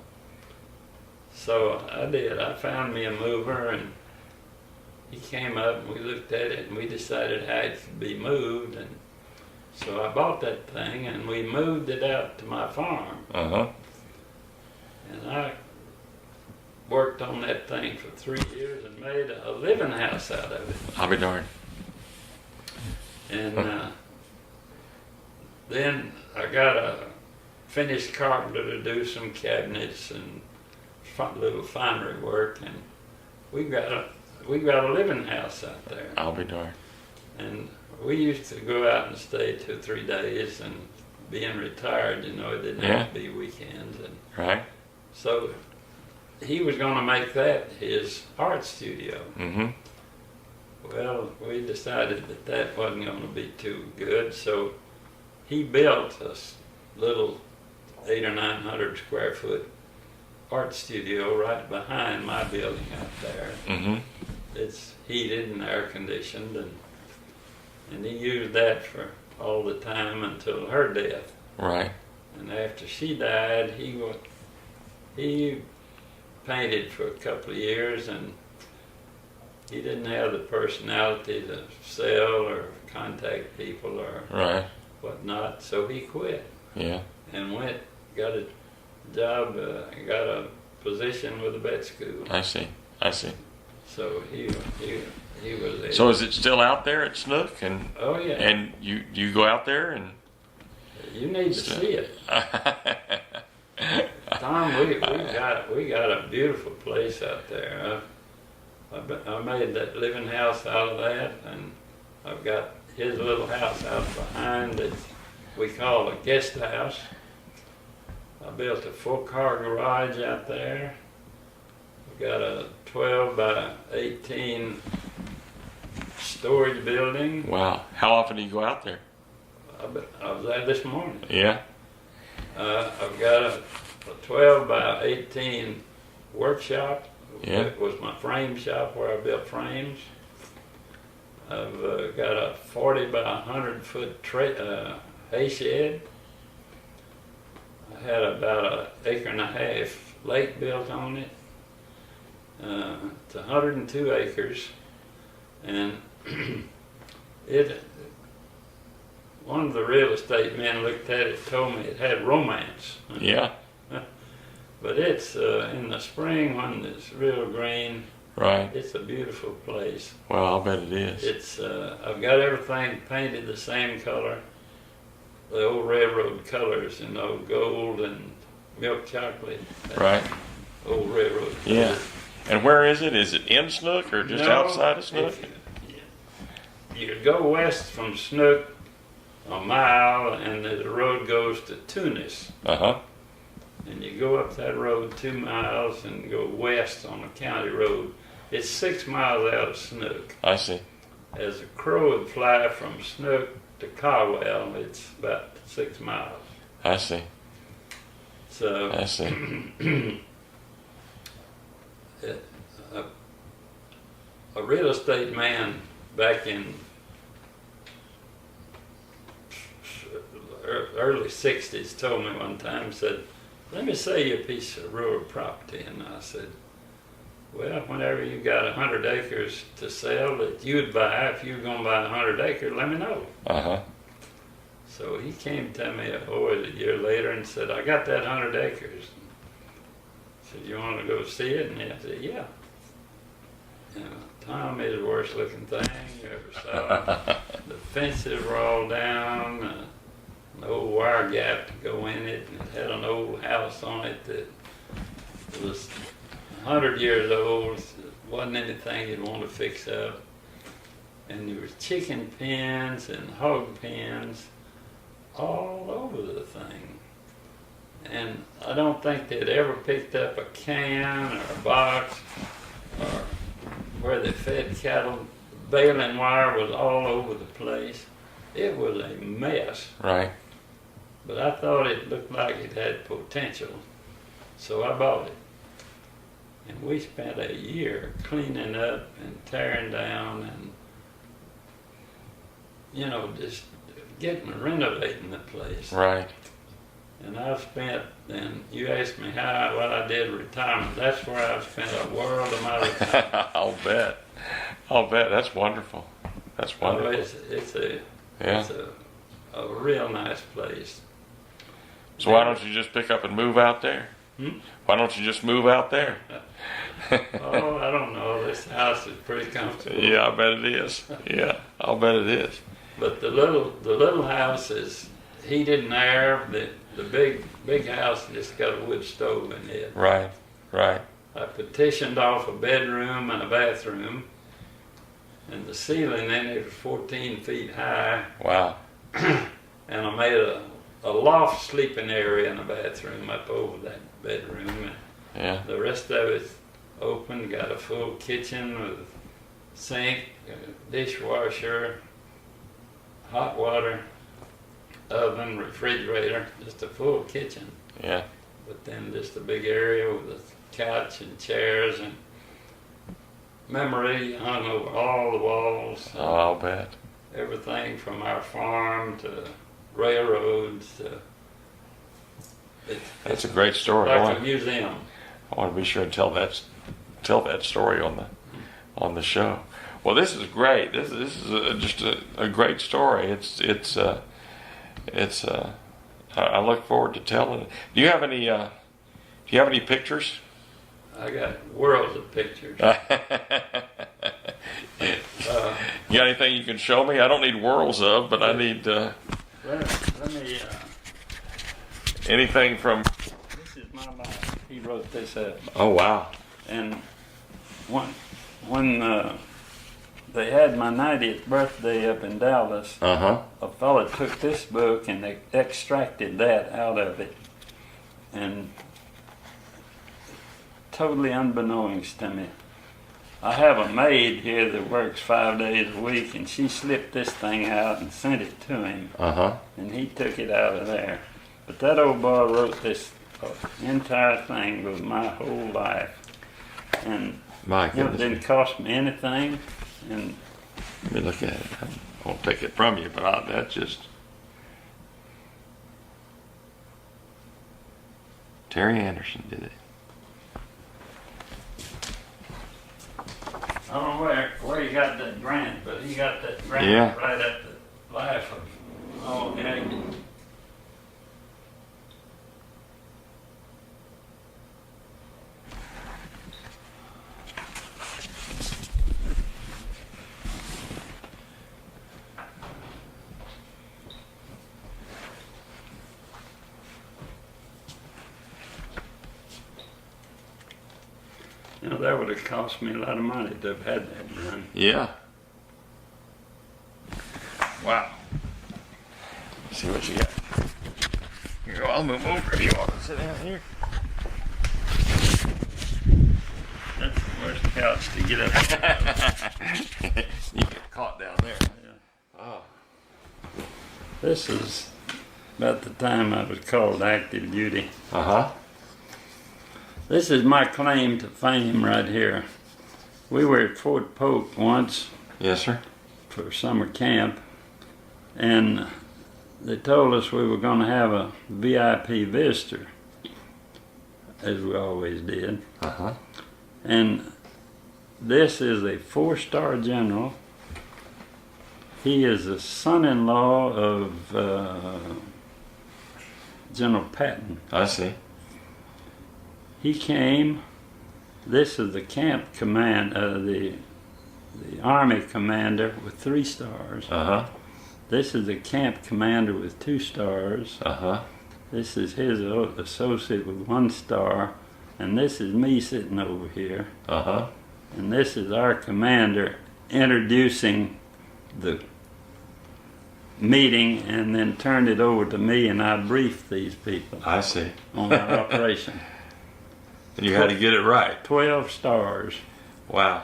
So I did. I found me a mover, and he came up, and we looked at it, and we decided how it could be moved. And so I bought that thing, and we moved it out to my farm. Uh-huh. And I worked on that thing for 3 years and made a living house out of it. I'll be darned. And then I got a finished carpenter to do some cabinets and little finery work, and we got a living house out there. I'll be darned. And we used to go out and stay 2 or 3 days, and being retired, you know, it didn't have to be weekends. And right. so he was going to make that his art studio. Mm-hmm. Well, we decided that that wasn't going to be too good, so he built a little 800 or 900 square foot art studio right behind my building out there. Mm-hmm. It's heated and air conditioned, and he used that for all the time until her death. Right. And after she died, he painted for a couple of years, and he didn't have the personality to sell or contact people or whatnot, so he quit. Yeah. And got a job, got a position with the vet school. I see. So he was there. So is it still out there at Snook? And oh yeah. And you go out there and you need to see it. Tom, we got a beautiful place out there. I made that living house out of that, and I've got his little house out behind that we call a guest house. I built a 4-car garage out there. We got a 12 by 18 storage building. Wow. How often do you go out there? I was there this morning. Yeah. I've got a 12 by 18 workshop. Yeah. It was my frame shop where I built frames. I've got a 40 by 100 foot hay shed. I had about 1.5 acres lake built on it. It's 102 acres, and one of the real estate men looked at it, told me it had romance. Yeah. But it's in the spring when it's real green. Right. It's a beautiful place. Well, I'll bet it is. It's I've got everything painted the same color, the old railroad colors, you know, gold and milk chocolate. Right. Old railroad colors. Yeah. And where is it? Is it in Snook or just outside of Snook? You go west from Snook a mile, and the road goes to Tunis. Uh-huh. And you go up that road 2 miles and go west on a county road. It's 6 miles out of Snook. I see. As a crow would fly from Snook to Caldwell, it's about 6 miles. I see. So I see. a real estate man back in early 60s told me one time, said, let me sell you a piece of rural property. And I said, Well, whenever you got 100 acres to sell that you'd buy, if you were going to buy 100 acres, let me know. Uh-huh. So he came to me a year later and said, I got that 100 acres. I said, you want to go see it? And I said, yeah. You know, Tom is the worst looking thing you ever saw. The fences were all down, an old wire gap to go in it, and it had an old house on it that was 100 years old. Wasn't anything you'd want to fix up. And there was chicken pens and hog pens all over the thing. And I don't think they'd ever picked up a can or a box or where they fed cattle. Baling wire was all over the place. It was a mess. Right. But I thought it looked like it had potential. So I bought it. And we spent a year cleaning up and tearing down and, you know, just renovating the place. Right. And I've spent, and you asked me what I did retirement. That's where I've spent a world of my retirement. I'll bet. That's wonderful. That's wonderful. It's a real nice place. So why don't you just pick up and move out there? Why don't you just move out there? Oh, I don't know. This house is pretty comfortable. Yeah, I bet it is. Yeah, I'll bet it is. But the little house is heated and air. The big house just got a wood stove in it. Right. I petitioned off a bedroom and a bathroom, and the ceiling in it was 14 feet high. Wow. And I made a loft sleeping area in the bathroom up over that bedroom. Yeah. The rest of it's open, got a full kitchen with sink, dishwasher, hot water, oven, refrigerator, just a full kitchen. Yeah. But then just a big area with a couch and chairs and memorabilia hung over all the walls. Oh, I'll bet. Everything from our farm to railroads to... That's a great story. Like a museum. I want to be sure and tell that story on the show. Well, this is great. This is just a great story. I look forward to telling it. Do you have any pictures? I got worlds of pictures. You got anything you can show me? I don't need worlds of, but I need let me. Anything from. This is my life. He wrote this up. Oh wow! And when they had my 90th birthday up in Dallas, a fella took this book and they extracted that out of it, and totally unbeknownst to me, I have a maid here that works 5 days a week, and she slipped this thing out and sent it to him, and he took it out of there. But that old boy wrote this entire thing with my whole life, and it didn't cost me anything. And let me look at it. I won't take it from you, but that's just Terry Anderson did it. I don't know where he got that grant, but he got that grant right at the life of all Aggie. You know, that would have cost me a lot of money to have had that done. Yeah. Wow. Let's see what you got. Here, I'll move over if you want to sit down here. That's the worst couch to get up. You get caught down there. Yeah. Oh. This is about the time I was called active duty. This is my claim to fame right here. We were at Fort Polk once. Yes, sir. For summer camp, and they told us we were going to have a VIP visitor, as we always did. And This is a 4-star general. He is the son-in-law of General Patton. I see. He came. This is the camp command, the Army commander with 3 stars. This is the camp commander with 2 stars. This is his associate with 1 star, and this is me sitting over here. And this is our commander introducing the meeting, and then turned it over to me, and I briefed these people. I see. On our operation. And you had to get it right. 12 stars. Wow.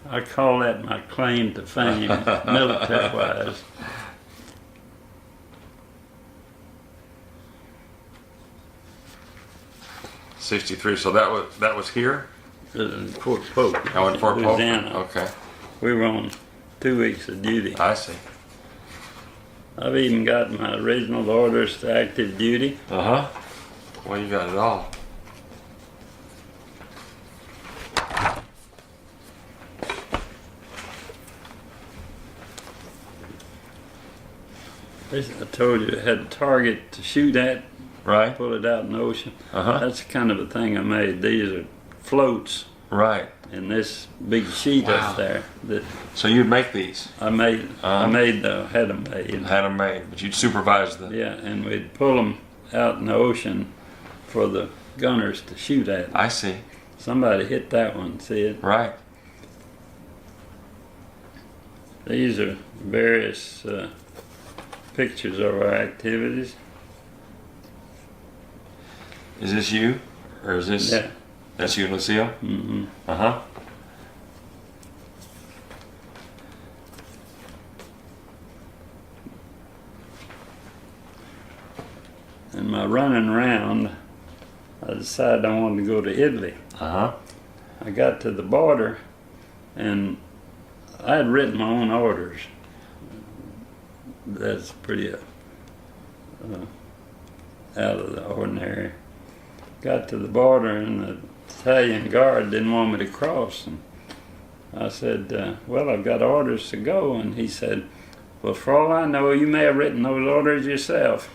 I call that my claim to fame, military-wise. '63. So that was here. Fort Polk. I went to Fort Polk. Louisiana. Okay. We were on 2 weeks of duty. I see. I've even got my original orders to active duty. Well, you got it all. I told you I had a target to shoot at, Right. pull it out in the ocean. That's the kind of a thing I made. These are floats Right. in this big sheet up there that So you'd make these. I made. Had them made. Had them made, but you'd supervise the. Yeah, and we'd pull them out in the ocean for the gunners to shoot at. I see. Somebody hit that one, see it? Right. These are various pictures of our activities. Is this you, or is this? Yeah. That's you, Lucille. Mm-hmm. In my running around, I decided I wanted to go to Italy. I got to the border, and I had written my own orders. That's pretty out of the ordinary. Got to the border, and the Italian guard didn't want me to cross. And I said, well, I've got orders to go. And he said, well, for all I know, you may have written those orders yourself.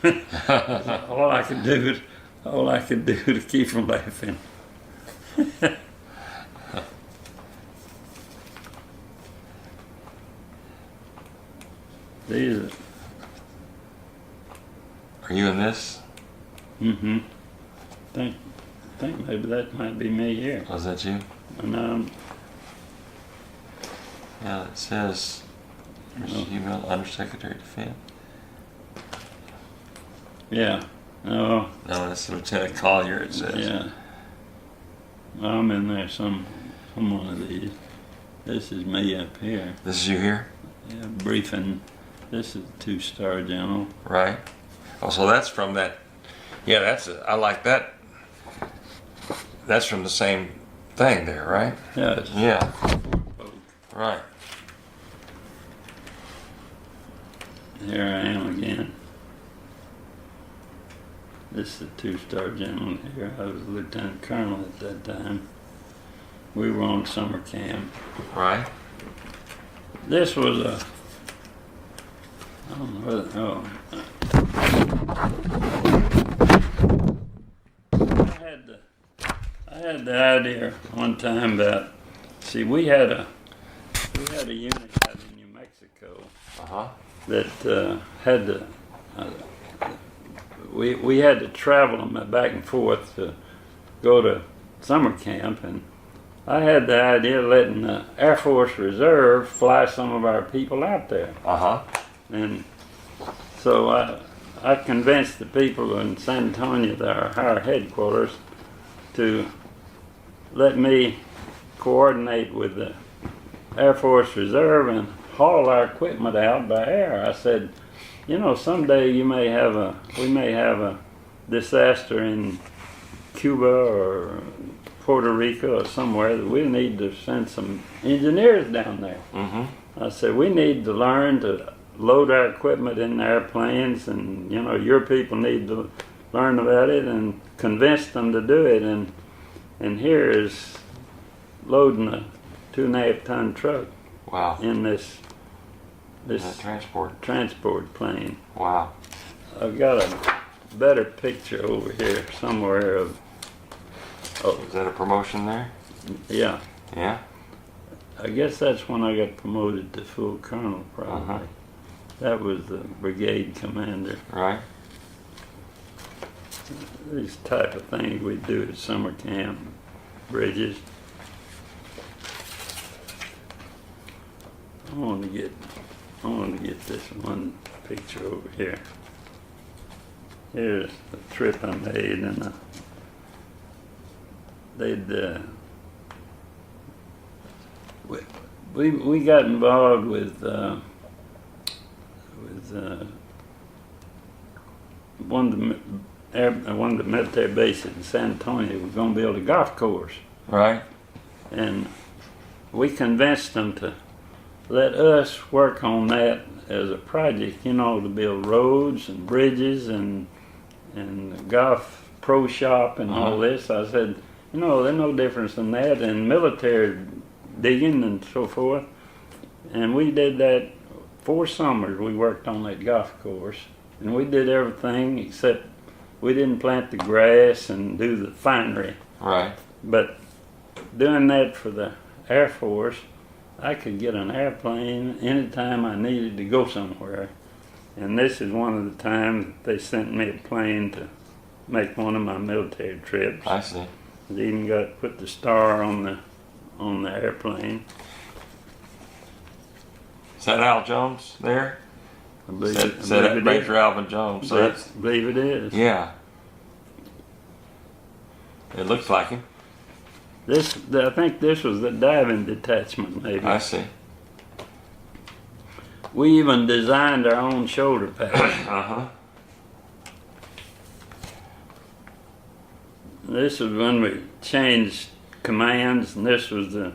all I could do to keep from laughing. These Are you in this? Mm-hmm. I think maybe that might be me here. Was that you? And Yeah, it says email Undersecretary of Defense. yeah. No. No, that's Lieutenant Collier, it says. Yeah. I'm in there some one of these. This is me up here. This is you here? Yeah, briefing. This is 2-star general. Right. Oh, so that's from that. Yeah, I like that. That's from the same thing there, right? Yeah. Yeah. Right. Here I am again. This is a 2-star general here. I was a lieutenant colonel at that time. We were on summer camp. Right. This was a, I don't know whether, I had the idea one time about, see, we had a unit out in New Mexico that had to, we had to travel them back and forth to go to summer camp, and I had the idea of letting the Air Force Reserve fly some of our people out there. And so I convinced the people in San Antonio, our headquarters, to let me coordinate with the Air Force Reserve and haul our equipment out by air. I said, you know, someday we may have a disaster in Cuba or Puerto Rico or somewhere that we need to send some engineers down there. I said, we need to learn to load our equipment in the airplanes, and you know, your people need to learn about it and convince them to do it. And here is loading 2.5-ton truck Wow. in this transport plane. Wow. I've got a better picture over here somewhere of. Oh, is that a promotion there? Yeah. Yeah. I guess that's when I got promoted to full colonel, probably. That was the brigade commander. Right. These type of things we do at summer camp, bridges. I want to get this one picture over here. Here's the trip I made, and we got involved with one of the military bases in San Antonio. We're going to build a golf course. Right. And we convinced them to let us work on that as a project, to build roads and bridges and golf pro shop and all this. I said, there's no difference in that and military digging and so forth. And we did that 4 summers. We worked on that golf course, and we did everything except we didn't plant the grass and do the finery. Right. But doing that for the Air Force, I could get an airplane anytime I needed to go somewhere. And this is one of the times that they sent me a plane to make one of my military trips. I see. They even put the star on the airplane. Is that Al Jones there? I believe that it Major is. Alvin Jones. So I believe it is. Yeah. It looks like him. I think this was the diving detachment, maybe. I see. We even designed our own shoulder pads. This is when we changed commands, and this was the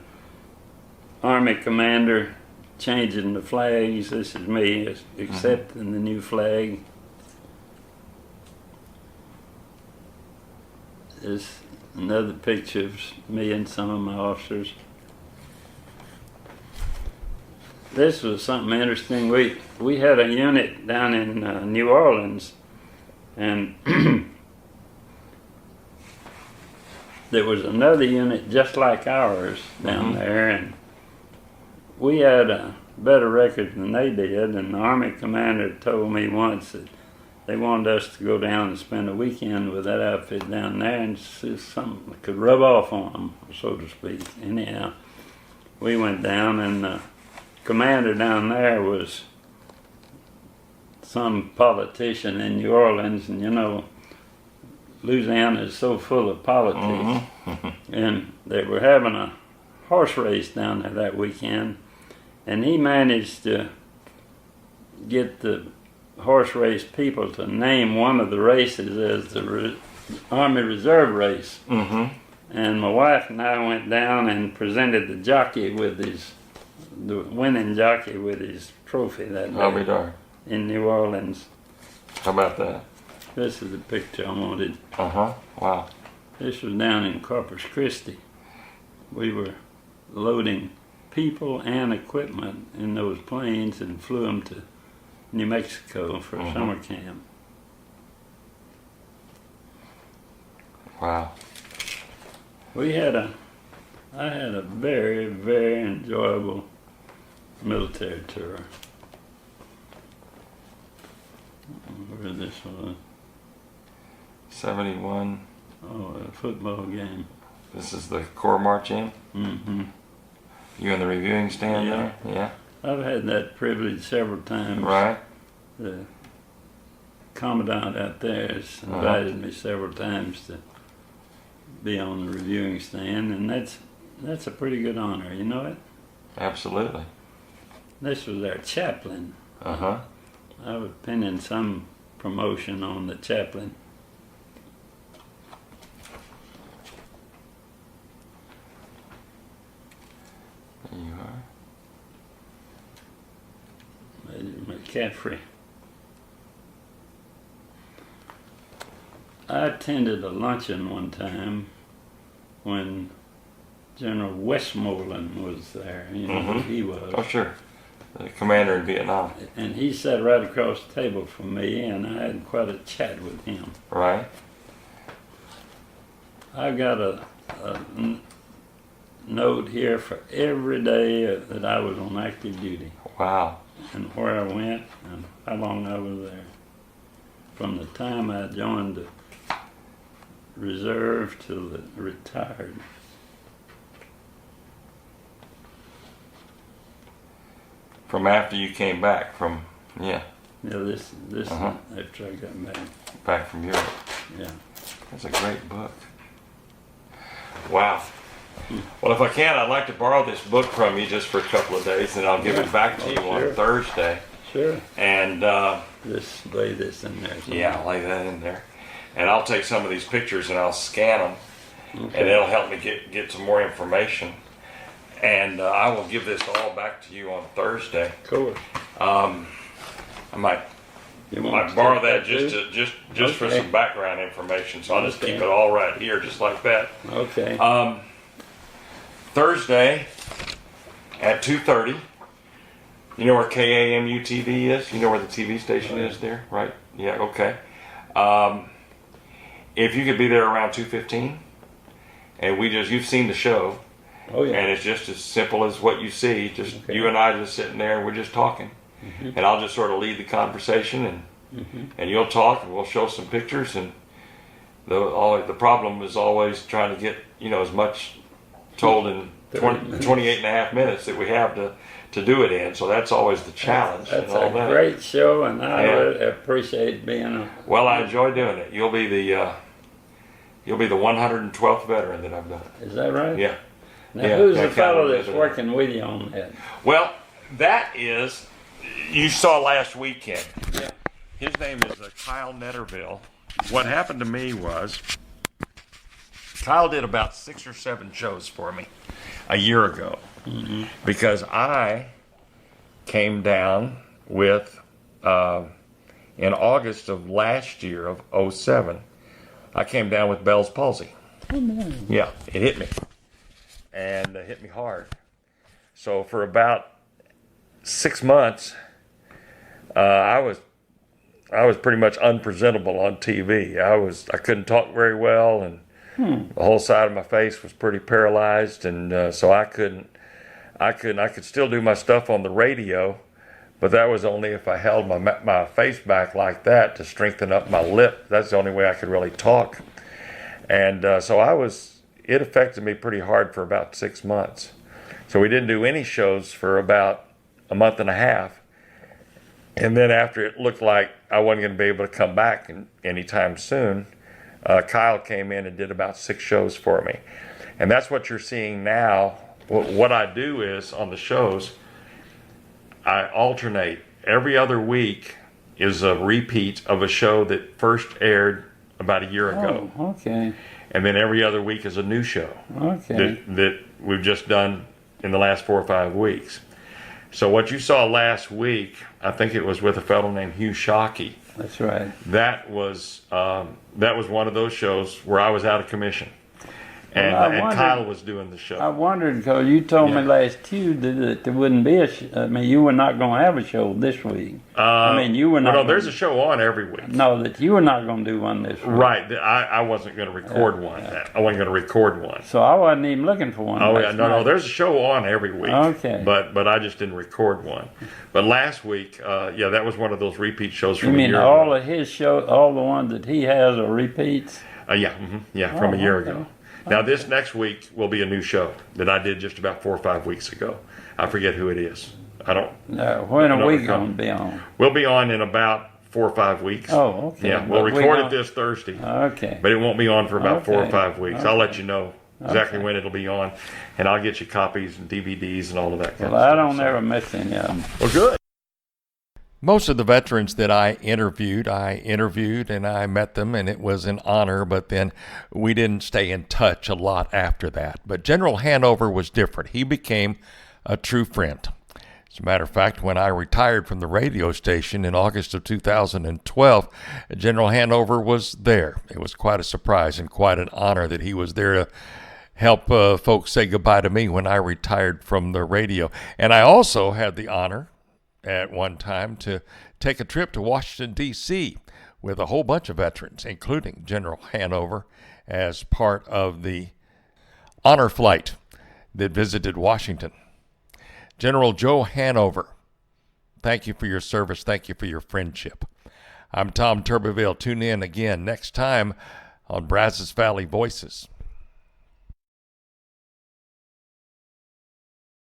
Army commander changing the flags. This is me accepting the new flag. This another picture of me and some of my officers. This was something interesting. We had a unit down in New Orleans, and there was another unit just like ours down there, and we had a better record than they did. And the Army commander told me once that they wanted us to go down and spend a weekend with that outfit down there and see something that could rub off on them, so to speak. Anyhow, we went down, and the commander down there was some politician in New Orleans, and Louisiana is so full of politics. And they were having a horse race down there that weekend, and he managed to get the horse race people to name one of the races as the Army Reserve race. And my wife and I went down and presented the winning jockey with his trophy that day in New Orleans. How about that? This is the picture I wanted. Wow. This was down in Corpus Christi. We were loading people and equipment in those planes and flew them to New Mexico for summer camp. Wow. I had a very, very enjoyable military tour. Where this was. 71. Oh, a football game. This is the Corps March in? You in the reviewing stand there? Yeah. I've had that privilege several times. Right. The commandant out there has invited me several times to be on the reviewing stand, and that's a pretty good honor, you know it? Absolutely. This was our chaplain. I was pinning some promotion on the chaplain. There you are. McCaffrey. I attended a luncheon one time when General Westmoreland was there. You know who he was. Oh, sure. The commander in Vietnam. And he sat right across the table from me, and I had quite a chat with him. Right. I've got a note here for every day that I was on active duty. Wow. And where I went and how long I was there. From the time I joined the reserve till the retired. From after you came back Yeah, this after I got back. Back from Europe. Yeah. That's a great book. Wow. Well, if I can, I'd like to borrow this book from you just for a couple of days, and I'll give it back to you on Thursday. Sure. And just lay this in there. Yeah, lay that in there. And I'll take some of these pictures and I'll scan them, and it'll help me get some more information. And I will give this all back to you on Thursday. Cool. I might borrow that just for some background information. So I'll just keep it all right here, just like that. Okay. Thursday at 2:30. You know where KAMU TV is? You know where the TV station is there, right? Yeah. Okay. If you could be there around 2:15, and you've seen the show. Oh, yeah. And it's just as simple as what you see. Just you and I just sitting there, and we're just talking. And I'll just sort of lead the conversation, and you'll talk, and we'll show some pictures. And the problem is always trying to get as much told in 28 and a half minutes that we have to do it in. So that's always the challenge. That's a great show, and I really appreciate being Well, I enjoy doing it. You'll be the 112th veteran that I've done. Is that right? Yeah. Now, who's the fellow that's working with you on that? Well, that is, you saw last weekend. Yeah. His name is Kyle Netterville. What happened to me was, Kyle did about 6 or 7 shows for me a year ago. Because I came down with, in August of last year, of 07, I came down with Bell's palsy. Oh, man. Yeah, it hit me. And it hit me hard. So for about 6 months, I was pretty much unpresentable on TV. I couldn't talk very well, and the whole side of my face was pretty paralyzed, and so I could still do my stuff on the radio, but that was only if I held my face back like that to strengthen up my lip. That's the only way I could really talk. And so it affected me pretty hard for about 6 months. So we didn't do any shows for about a month and a half. And then after it looked like I wasn't going to be able to come back anytime soon, Kyle came in and did about 6 shows for me. And that's what you're seeing now. What I do is, on the shows, I alternate. Every other week is a repeat of a show that first aired about a year ago. Oh, okay. And then every other week is a new show that we've just done in the last 4 or 5 weeks. So what you saw last week, I think it was with a fellow named Hugh Shockey. That's right. That was one of those shows where I was out of commission. And, Well, Kyle was doing the show. I wondered, because you told me last Tuesday that there wouldn't be you were not going to have a show this week. You were not. No, there's a show on every week. No, that you were not going to do one this week. Right. I wasn't going to record one. I wasn't going to record one. So I wasn't even looking for one. Oh, yeah. No, there's a show on every week. Okay. But I just didn't record one. But last week, that was one of those repeat shows from You a mean year all ago. of his shows, all the ones that he has are repeats? From a year ago. Now, this next week will be a new show that I did just about 4 or 5 weeks ago. I forget who it is. When are we going to be on? We'll be on in about 4 or 5 weeks. Oh, okay. Yeah, we'll record it this Thursday. Okay. But it won't be on for about 4 or 5 weeks. Okay. I'll let you know exactly when it'll be on, and I'll get you copies and DVDs and all of that kind of stuff. I don't ever miss any of them. Well, good. Most of the veterans that I interviewed and I met them, and it was an honor, but then we didn't stay in touch a lot after that. But General Hanover was different. He became a true friend. As a matter of fact, when I retired from the radio station in August of 2012, General Hanover was there. It was quite a surprise and quite an honor that he was there help folks say goodbye to me when I retired from the radio. And I also had the honor at one time to take a trip to Washington, D.C. with a whole bunch of veterans, including General Hanover, as part of the honor flight that visited Washington. General Joe Hanover, thank you for your service. Thank you for your friendship. I'm Tom Turbeville. Tune in again next time on Brazos Valley Voices.